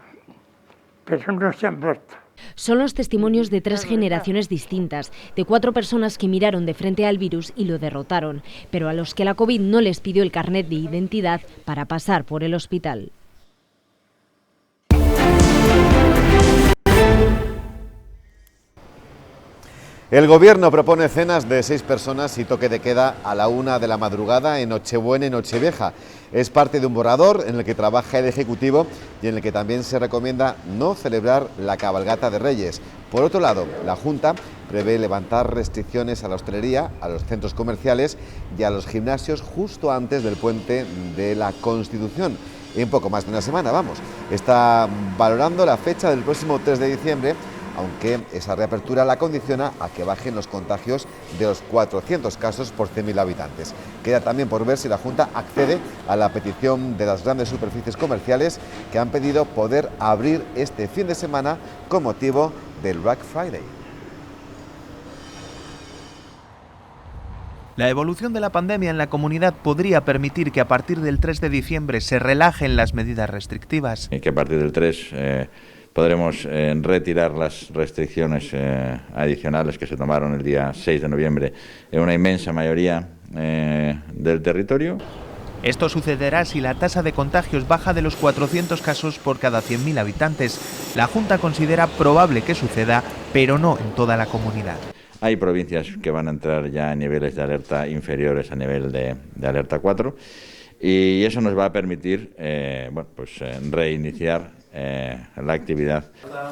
no se han muerto. Son los testimonios de 3 generaciones distintas, de 4 personas que miraron de frente al virus y lo derrotaron, pero a los que la COVID no les pidió el carnet de identidad para pasar por el hospital. El Gobierno propone cenas de 6 personas y toque de queda a la 1 de la madrugada en Nochebuena y Nochevieja. Es parte de un borrador en el que trabaja el Ejecutivo y en el que también se recomienda no celebrar la cabalgata de Reyes. Por otro lado, la Junta prevé levantar restricciones a la hostelería, a los centros comerciales y a los gimnasios justo antes del puente de la Constitución. En poco más de una semana, vamos. Está valorando la fecha del próximo 3 de diciembre, aunque esa reapertura la condiciona a que bajen los contagios de los 400 casos por 100.000 habitantes. Queda también por ver si la Junta accede a la petición de las grandes superficies comerciales que han pedido poder abrir este fin de semana con motivo del Black Friday. La evolución de la pandemia en la comunidad podría permitir que a partir del 3 de diciembre se relajen las medidas restrictivas. Que a partir del 3 podremos retirar las restricciones adicionales que se tomaron el día 6 de noviembre en una inmensa mayoría del territorio. Esto sucederá si la tasa de contagios baja de los 400 casos por cada 100.000 habitantes. La Junta considera probable que suceda, pero no en toda la comunidad. Hay provincias que van a entrar ya en niveles de alerta inferiores a nivel de alerta 4 y eso nos va a permitir reiniciar la actividad.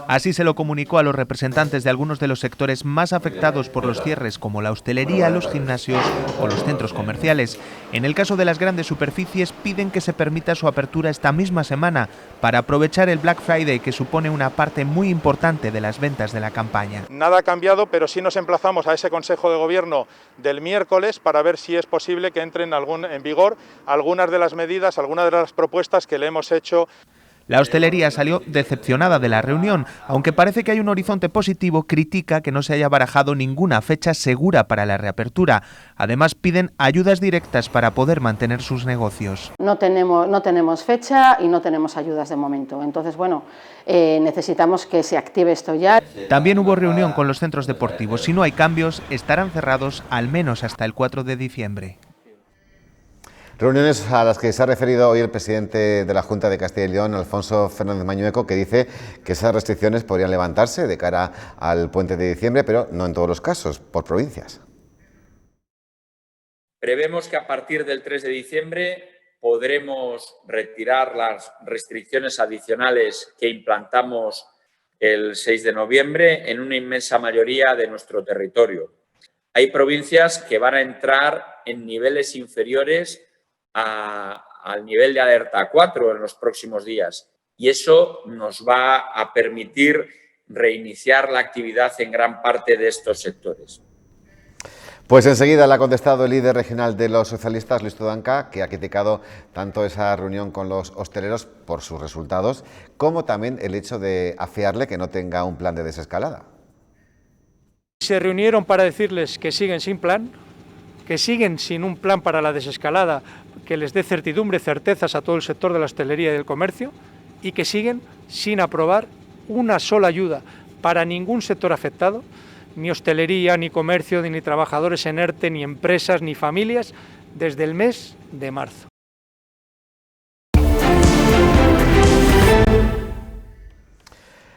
Así se lo comunicó a los representantes de algunos de los sectores más afectados por los cierres, como la hostelería, los gimnasios o los centros comerciales. En el caso de las grandes superficies, piden que se permita su apertura esta misma semana para aprovechar el Black Friday, que supone una parte muy importante de las ventas de la campaña. Nada ha cambiado, pero sí nos emplazamos a ese Consejo de Gobierno del miércoles para ver si es posible que entren en vigor algunas de las medidas, algunas de las propuestas que le hemos hecho. La hostelería salió decepcionada de la reunión, aunque parece que hay un horizonte positivo, critica que no se haya barajado ninguna fecha segura para la reapertura. Además, piden ayudas directas para poder mantener sus negocios. No tenemos fecha y no tenemos ayudas de momento. Entonces, necesitamos que se active esto ya. También hubo reunión con los centros deportivos. Si no hay cambios, estarán cerrados al menos hasta el 4 de diciembre. Reuniones a las que se ha referido hoy el presidente de la Junta de Castilla y León, Alfonso Fernández Mañueco, que dice que esas restricciones podrían levantarse de cara al puente de diciembre, pero no en todos los casos, por provincias. Prevemos que a partir del 3 de diciembre podremos retirar las restricciones adicionales que implantamos el 6 de noviembre en una inmensa mayoría de nuestro territorio. Hay provincias que van a entrar en niveles inferiores al nivel de alerta 4 en los próximos días y eso nos va a permitir reiniciar la actividad en gran parte de estos sectores. Pues enseguida le ha contestado el líder regional de los socialistas, Luis Tudanca, que ha criticado tanto esa reunión con los hosteleros por sus resultados, como también el hecho de afearle que no tenga un plan de desescalada. Se reunieron para decirles que siguen sin plan, que siguen sin un plan para la desescalada que les dé certidumbre, certezas a todo el sector de la hostelería y del comercio, y que siguen sin aprobar una sola ayuda para ningún sector afectado, ni hostelería, ni comercio, ni trabajadores en ERTE, ni empresas, ni familias, desde el mes de marzo.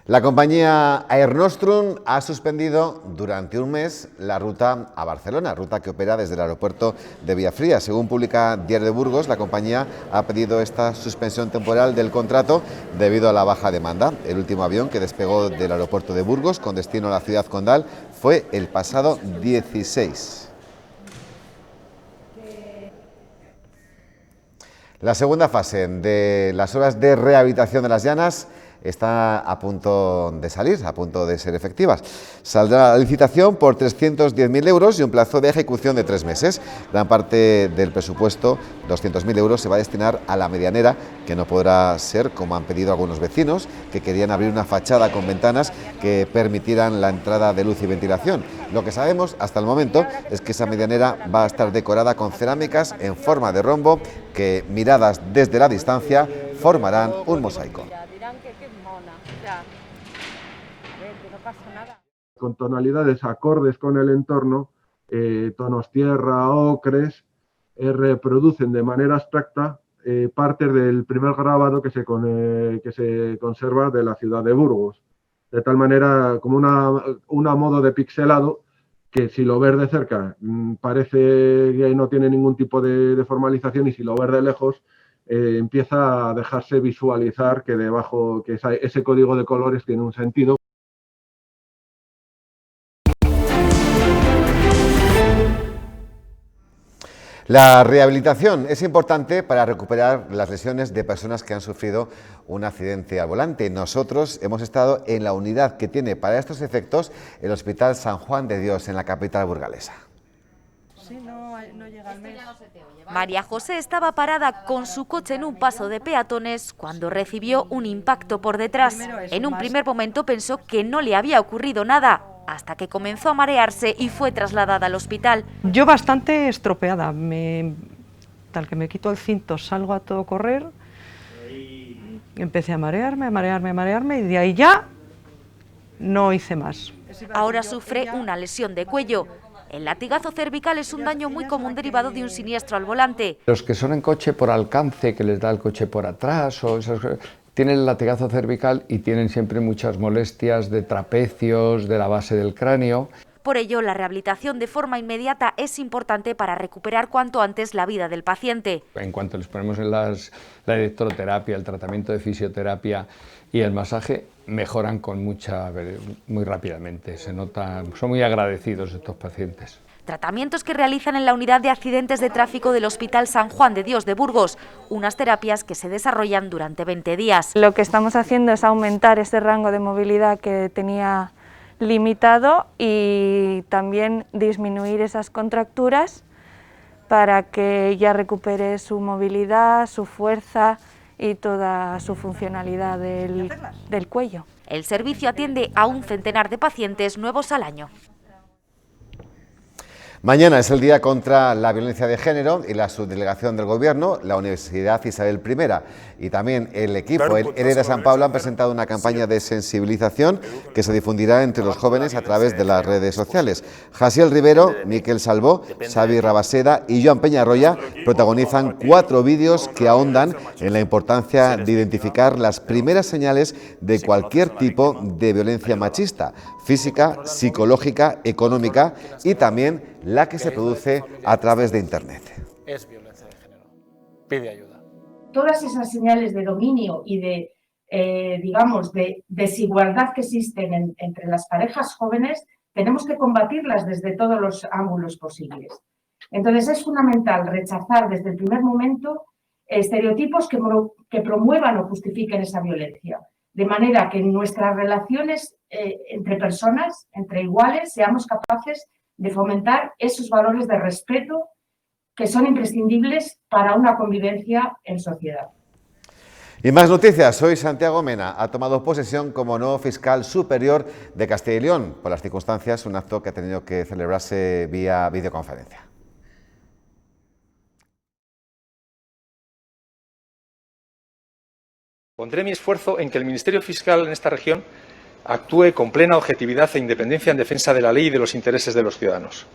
La compañía Air Nostrum ha suspendido durante un mes la ruta a Barcelona, ruta que opera desde el aeropuerto de Villafría. Según publica Diario de Burgos, la compañía ha pedido esta suspensión temporal del contrato debido a la baja demanda. El último avión que despegó del aeropuerto de Burgos con destino a la ciudad condal fue el pasado 16. La segunda fase de las obras de rehabilitación de las Llanas está a punto de salir, a punto de ser efectivas. Saldrá la licitación por 310.000 euros y un plazo de ejecución de 3 meses. Gran parte del presupuesto, 200.000 euros, se va a destinar a la medianera, que no podrá ser, como han pedido algunos vecinos, que querían abrir una fachada con ventanas que permitieran la entrada de luz y ventilación. Lo que sabemos hasta el momento es que esa medianera va a estar decorada con cerámicas en forma de rombo que, miradas desde la distancia, formarán un mosaico. Con tonalidades acordes con el entorno, tonos tierra, ocres, reproducen de manera abstracta partes del primer grabado que se conserva de la ciudad de Burgos. De tal manera, como una modo de pixelado, que si lo ves de cerca parece que no tiene ningún tipo de formalización, y si lo ves de lejos empieza a dejarse visualizar que debajo, que ese código de colores tiene un sentido. La rehabilitación es importante para recuperar las lesiones de personas que han sufrido un accidente al volante. Nosotros hemos estado en la unidad que tiene para estos efectos el Hospital San Juan de Dios, en la capital burgalesa. María José estaba parada con su coche en un paso de peatones cuando recibió un impacto por detrás. En un primer momento pensó que no le había ocurrido nada, hasta que comenzó a marearse y fue trasladada al hospital. Yo bastante estropeada, tal que me quito el cinto, salgo a todo correr, empecé a marearme y de ahí ya no hice más. Ahora sufre una lesión de cuello. El latigazo cervical es un daño muy común derivado de un siniestro al volante. Los que son en coche por alcance, que les da el coche por atrás, tienen el latigazo cervical y tienen siempre muchas molestias de trapecios, de la base del cráneo. Por ello, la rehabilitación de forma inmediata es importante para recuperar cuanto antes la vida del paciente. En cuanto les ponemos en la electroterapia, el tratamiento de fisioterapia y el masaje, mejoran muy rápidamente. Se notan, son muy agradecidos estos pacientes. Tratamientos que realizan en la unidad de accidentes de tráfico del Hospital San Juan de Dios de Burgos, unas terapias que se desarrollan durante 20 días. Lo que estamos haciendo es aumentar ese rango de movilidad que tenía limitado y también disminuir esas contracturas para que ella recupere su movilidad, su fuerza y toda su funcionalidad del cuello. El servicio atiende a un centenar de pacientes nuevos al año. Mañana es el Día contra la Violencia de Género y la subdelegación del Gobierno, la Universidad Isabel I y también el equipo, el ERE de San Pablo, han presentado una campaña de sensibilización que se difundirá entre los jóvenes a través de las redes sociales. Jasiel Rivero, Miquel Salvó, Xavi Rabaseda y Joan Peñarroya protagonizan 4 vídeos que ahondan en la importancia de identificar las primeras señales de cualquier tipo de violencia machista, física, psicológica, económica y también la que se produce a través de Internet. Es violencia de género. Pide ayuda. Todas esas señales de dominio y de, digamos, de desigualdad que existen entre las parejas jóvenes, tenemos que combatirlas desde todos los ángulos posibles. Entonces es fundamental rechazar desde el primer momento estereotipos que promuevan o justifiquen esa violencia, de manera que en nuestras relaciones entre personas, entre iguales, seamos capaces de fomentar esos valores de respeto que son imprescindibles para una convivencia en sociedad. Y más noticias. Hoy Santiago Mena ha tomado posesión como nuevo fiscal superior de Castilla y León. Por las circunstancias, un acto que ha tenido que celebrarse vía videoconferencia. Pondré mi esfuerzo en que el Ministerio Fiscal en esta región actúe con plena objetividad e independencia en defensa de la ley y de los intereses de los ciudadanos.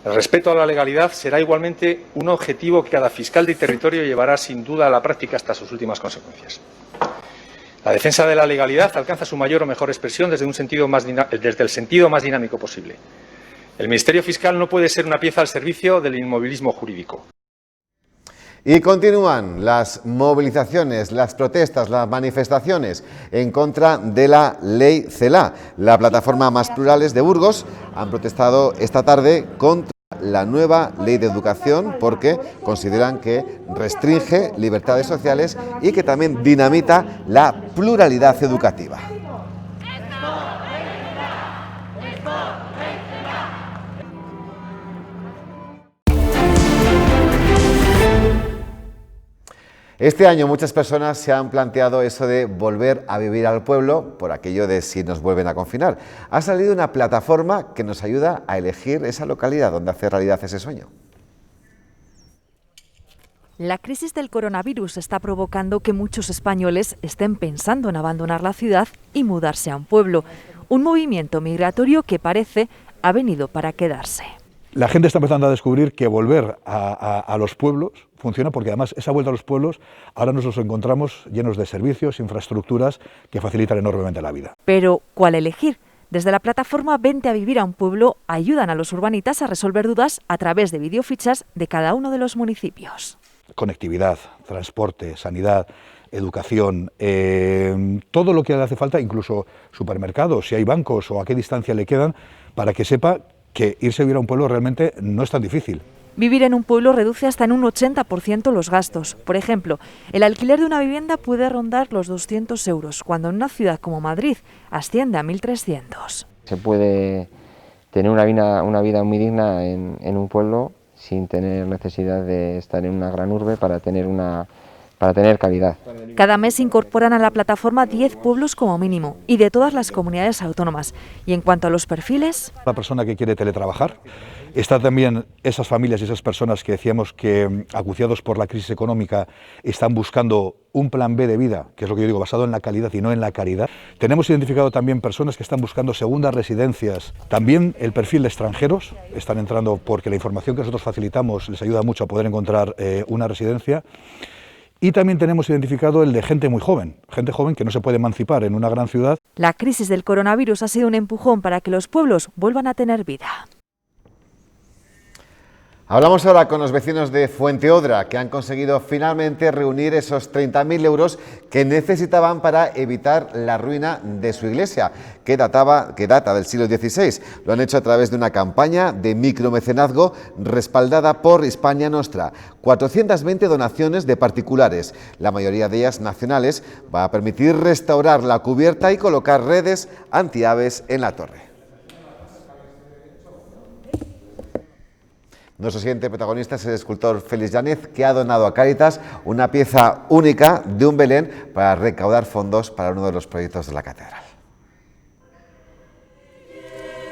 El respeto a la legalidad será igualmente un objetivo que cada fiscal de territorio llevará sin duda a la práctica hasta sus últimas consecuencias. La defensa de la legalidad alcanza su mayor o mejor expresión desde el sentido más dinámico posible. El Ministerio Fiscal no puede ser una pieza al servicio del inmovilismo jurídico. Y continúan las movilizaciones, las protestas, las manifestaciones en contra de la ley CELA. La plataforma Más Plurales de Burgos han protestado esta tarde contra la nueva ley de educación porque consideran que restringe libertades sociales y que también dinamita la pluralidad educativa. Este año muchas personas se han planteado eso de volver a vivir al pueblo por aquello de si nos vuelven a confinar. Ha salido una plataforma que nos ayuda a elegir esa localidad donde hacer realidad ese sueño. La crisis del coronavirus está provocando que muchos españoles estén pensando en abandonar la ciudad y mudarse a un pueblo. Un movimiento migratorio que parece ha venido para quedarse. La gente está empezando a descubrir que volver a los pueblos funciona porque además esa vuelta a los pueblos ahora nos los encontramos llenos de servicios, infraestructuras que facilitan enormemente la vida. Pero, ¿cuál elegir? Desde la plataforma Vente a vivir a un pueblo ayudan a los urbanitas a resolver dudas a través de videofichas de cada uno de los municipios. Conectividad, transporte, sanidad, educación, todo lo que le hace falta, incluso supermercados, si hay bancos o a qué distancia le quedan, para que sepa que irse a vivir a un pueblo realmente no es tan difícil. Vivir en un pueblo reduce hasta en un 80% los gastos. Por ejemplo, el alquiler de una vivienda puede rondar los 200 euros, cuando en una ciudad como Madrid asciende a 1.300. Se puede tener una vida muy digna en un pueblo sin tener necesidad de estar en una gran urbe para tener calidad. Cada mes incorporan a la plataforma 10 pueblos como mínimo y de todas las comunidades autónomas. Y en cuanto a los perfiles... La persona que quiere teletrabajar, está también esas familias y esas personas que decíamos que, acuciados por la crisis económica, están buscando un plan B de vida, que es lo que yo digo, basado en la calidad y no en la caridad. Tenemos identificado también personas que están buscando segundas residencias. También el perfil de extranjeros están entrando porque la información que nosotros facilitamos les ayuda mucho a poder encontrar una residencia. Y también tenemos identificado el de gente muy joven, gente joven que no se puede emancipar en una gran ciudad. La crisis del coronavirus ha sido un empujón para que los pueblos vuelvan a tener vida. Hablamos ahora con los vecinos de Fuenteodra, que han conseguido finalmente reunir esos 30.000 euros que necesitaban para evitar la ruina de su iglesia, que data del siglo XVI. Lo han hecho a través de una campaña de micromecenazgo respaldada por Hispania Nostra. 420 donaciones de particulares, la mayoría de ellas nacionales, va a permitir restaurar la cubierta y colocar redes antiaves en la torre. Nuestro siguiente protagonista es el escultor Félix Yáñez, que ha donado a Cáritas una pieza única de un Belén para recaudar fondos para uno de los proyectos de la catedral.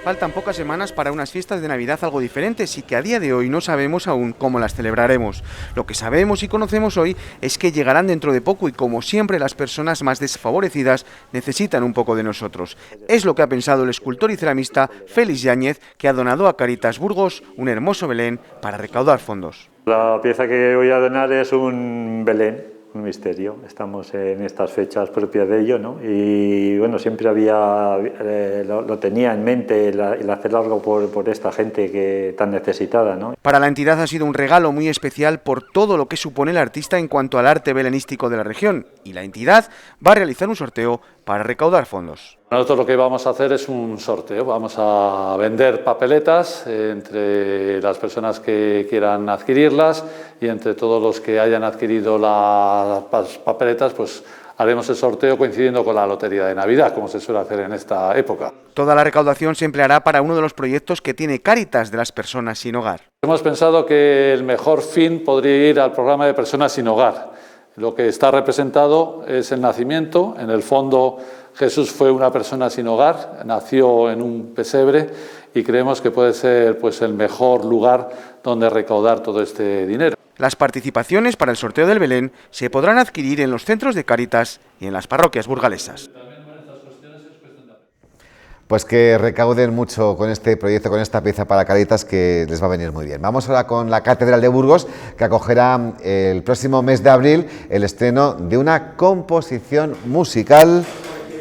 Faltan pocas semanas para unas fiestas de Navidad algo diferentes y que a día de hoy no sabemos aún cómo las celebraremos. Lo que sabemos y conocemos hoy es que llegarán dentro de poco y, como siempre, las personas más desfavorecidas necesitan un poco de nosotros. Es lo que ha pensado el escultor y ceramista Félix Yáñez, que ha donado a Cáritas Burgos un hermoso Belén para recaudar fondos. La pieza que voy a donar es un Belén, un misterio. Estamos en estas fechas propias de ello, ¿no? Y bueno, siempre lo tenía en mente el hacer algo por esta gente tan necesitada, ¿no? Para la entidad ha sido un regalo muy especial por todo lo que supone el artista en cuanto al arte belenístico de la región, y la entidad va a realizar un sorteo para recaudar fondos. Nosotros lo que vamos a hacer es un sorteo, vamos a vender papeletas entre las personas que quieran adquirirlas, y entre todos los que hayan adquirido las papeletas, pues haremos el sorteo coincidiendo con la Lotería de Navidad, como se suele hacer en esta época. Toda la recaudación se empleará para uno de los proyectos que tiene Cáritas de las personas sin hogar. Hemos pensado que el mejor fin podría ir al programa de personas sin hogar. Lo que está representado es el nacimiento. En el fondo, Jesús fue una persona sin hogar, nació en un pesebre y creemos que puede ser pues, el mejor lugar donde recaudar todo este dinero. Las participaciones para el sorteo del Belén se podrán adquirir en los centros de Cáritas y en las parroquias burgalesas. Pues que recauden mucho con este proyecto, con esta pieza para Cáritas, que les va a venir muy bien. Vamos ahora con la Catedral de Burgos, que acogerá el próximo mes de abril el estreno de una composición musical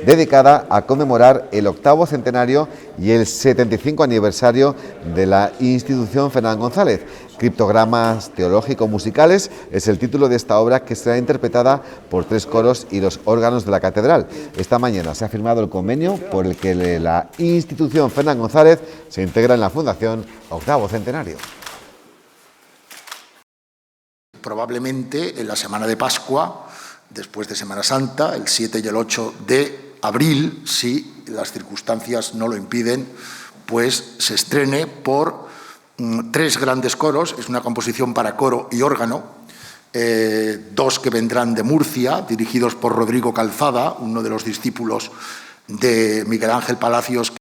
dedicada a conmemorar el 8º centenario y el 75 aniversario de la institución Fernán González. Criptogramas teológico-musicales es el título de esta obra, que será interpretada por 3 coros y los órganos de la catedral. Esta mañana se ha firmado el convenio por el que la institución Fernán González se integra en la Fundación 8º Centenario. Probablemente en la semana de Pascua, después de Semana Santa, el 7 y el 8 de abril, si las circunstancias no lo impiden, pues se estrene por 3 grandes coros. Es una composición para coro y órgano, 2 que vendrán de Murcia, dirigidos por Rodrigo Calzada, uno de los discípulos de Miguel Ángel Palacios.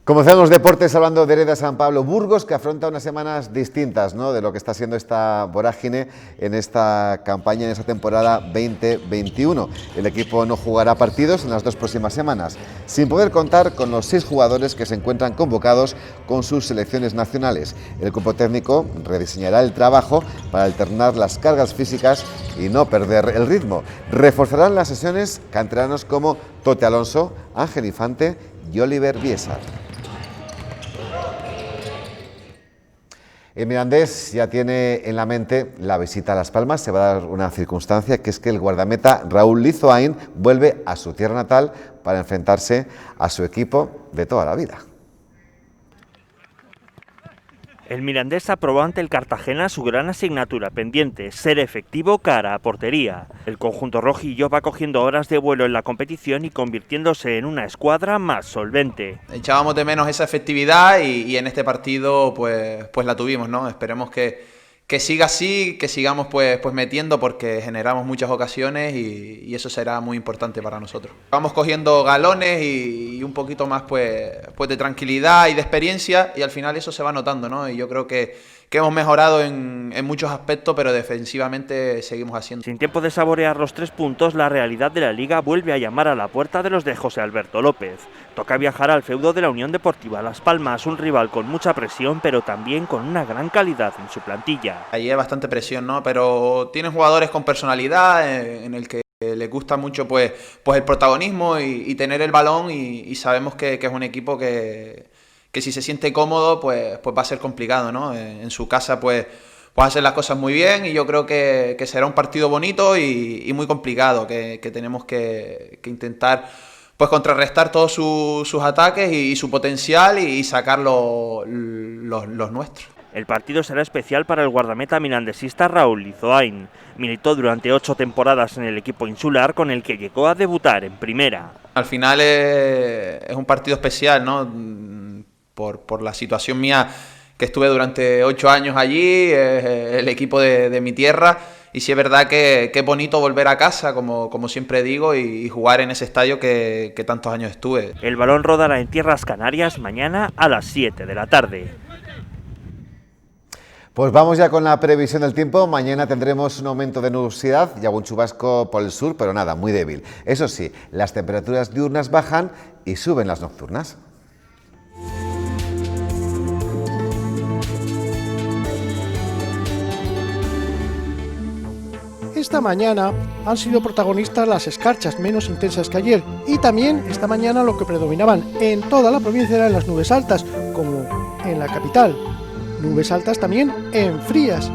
Comenzamos los deportes hablando de Hereda San Pablo Burgos, que afronta unas semanas distintas, ¿no?, de lo que está siendo esta vorágine en esta campaña, en esta temporada 2021. El equipo no jugará partidos en las 2 próximas semanas, sin poder contar con los 6 jugadores que se encuentran convocados con sus selecciones nacionales. El cuerpo técnico rediseñará el trabajo para alternar las cargas físicas y no perder el ritmo. Reforzarán las sesiones canteranos como Tote Alonso, Ángel Infante y Oliver Biesar. El Mirandés ya tiene en la mente la visita a Las Palmas. Se va a dar una circunstancia, que es que el guardameta Raúl Lizoain vuelve a su tierra natal para enfrentarse a su equipo de toda la vida. El Mirandés aprobó ante el Cartagena su gran asignatura pendiente, ser efectivo cara a portería. El conjunto rojillo va cogiendo horas de vuelo en la competición y convirtiéndose en una escuadra más solvente. Echábamos de menos esa efectividad y en este partido pues la tuvimos, ¿no? Esperemos que siga así, que sigamos pues metiendo, porque generamos muchas ocasiones y eso será muy importante para nosotros. Vamos cogiendo galones y un poquito más pues de tranquilidad y de experiencia, y al final eso se va notando, ¿no? Y yo creo que hemos mejorado en muchos aspectos, pero defensivamente seguimos haciendo. Sin tiempo de saborear los 3 puntos, la realidad de la Liga vuelve a llamar a la puerta de los de José Alberto López. Toca viajar al feudo de la Unión Deportiva Las Palmas, un rival con mucha presión, pero también con una gran calidad en su plantilla. Allí hay bastante presión, ¿no? Pero tienen jugadores con personalidad, en el que les gusta mucho pues el protagonismo y tener el balón, y sabemos que es un equipo que si se siente cómodo pues va a ser complicado, ¿no? En su casa pues hacer las cosas muy bien, y yo creo que será un partido bonito y muy complicado, que tenemos que intentar pues contrarrestar todos sus ataques y su potencial y sacar los nuestros. El partido será especial para el guardameta mirandesista Raúl Lizoain. Militó durante 8 temporadas en el equipo insular, con el que llegó a debutar en primera. Al final es un partido especial, ¿no? Por la situación mía, que estuve durante 8 años allí, el equipo de mi tierra, y sí es verdad que es bonito volver a casa, como siempre digo, y jugar en ese estadio que tantos años estuve. El balón rodará en tierras canarias mañana a las 7 de la tarde. Pues vamos ya con la previsión del tiempo. Mañana tendremos un aumento de nubosidad y algún chubasco por el sur, pero nada, muy débil. Eso sí, las temperaturas diurnas bajan y suben las nocturnas. Esta mañana han sido protagonistas las escarchas menos intensas que ayer, y también esta mañana lo que predominaban en toda la provincia eran las nubes altas, como en la capital. Nubes altas también en Frías.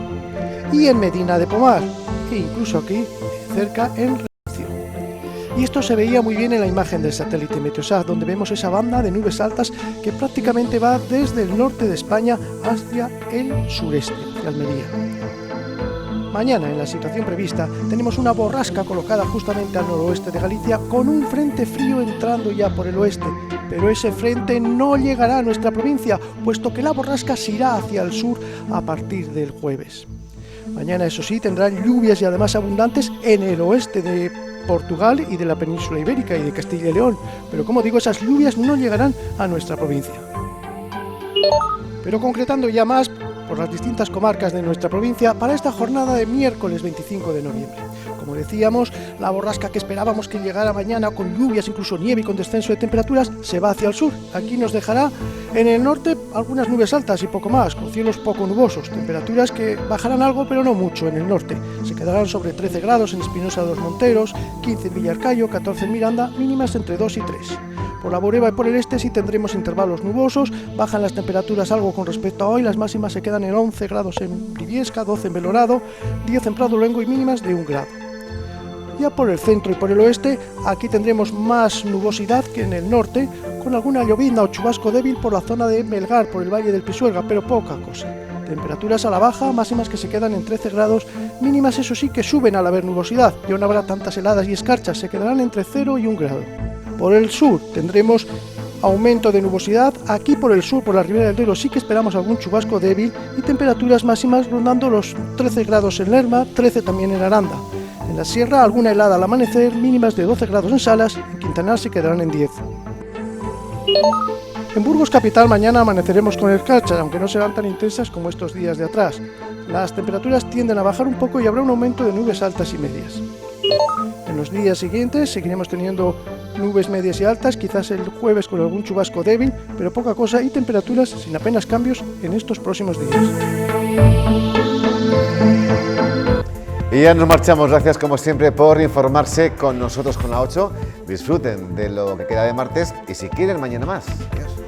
y en Medina de Pomar, e incluso aquí cerca en Recio. Y esto se veía muy bien en la imagen del satélite Meteosat, donde vemos esa banda de nubes altas que prácticamente va desde el norte de España hacia el sureste, hacia Almería. Mañana, en la situación prevista, tenemos una borrasca colocada justamente al noroeste de Galicia con un frente frío entrando ya por el oeste, pero ese frente no llegará a nuestra provincia, puesto que la borrasca se irá hacia el sur a partir del jueves. Mañana, eso sí, tendrán lluvias y además abundantes en el oeste de Portugal y de la península ibérica y de Castilla y León, pero como digo, esas lluvias no llegarán a nuestra provincia. Pero concretando ya más por las distintas comarcas de nuestra provincia para esta jornada de miércoles 25 de noviembre. Como decíamos, la borrasca que esperábamos que llegara mañana con lluvias, incluso nieve y con descenso de temperaturas, se va hacia el sur. Aquí nos dejará en el norte algunas nubes altas y poco más, con cielos poco nubosos, temperaturas que bajarán algo pero no mucho en el norte. Se quedarán sobre 13 grados en Espinosa de los Monteros, 15 en Villarcayo, 14 en Miranda, mínimas entre 2 y 3. Por la Boreva y por el este sí tendremos intervalos nubosos, bajan las temperaturas algo con respecto a hoy, las máximas se quedan en 11 grados en Briviesca, 12 en Belorado, 10 en Prado Luengo y mínimas de 1 grado. Ya por el centro y por el oeste, aquí tendremos más nubosidad que en el norte, con alguna llovizna o chubasco débil por la zona de Melgar, por el valle del Pisuerga, pero poca cosa. Temperaturas a la baja, máximas que se quedan en 13 grados, mínimas eso sí que suben al haber nubosidad, ya no habrá tantas heladas y escarchas, se quedarán entre 0 y 1 grado. Por el sur tendremos aumento de nubosidad, aquí por el sur, por la ribera del Duero, sí que esperamos algún chubasco débil y temperaturas máximas rondando los 13 grados en Lerma, 13 también en Aranda. En la sierra alguna helada al amanecer, mínimas de 12 grados en Salas, en Quintanar se quedarán en 10. En Burgos capital mañana amaneceremos con escarchas, aunque no serán tan intensas como estos días de atrás. Las temperaturas tienden a bajar un poco y habrá un aumento de nubes altas y medias. En los días siguientes seguiremos teniendo nubes medias y altas, quizás el jueves con algún chubasco débil, pero poca cosa y temperaturas sin apenas cambios en estos próximos días. Y ya nos marchamos, gracias como siempre por informarse con nosotros con la 8. Disfruten de lo que queda de martes y si quieren mañana más. Adiós.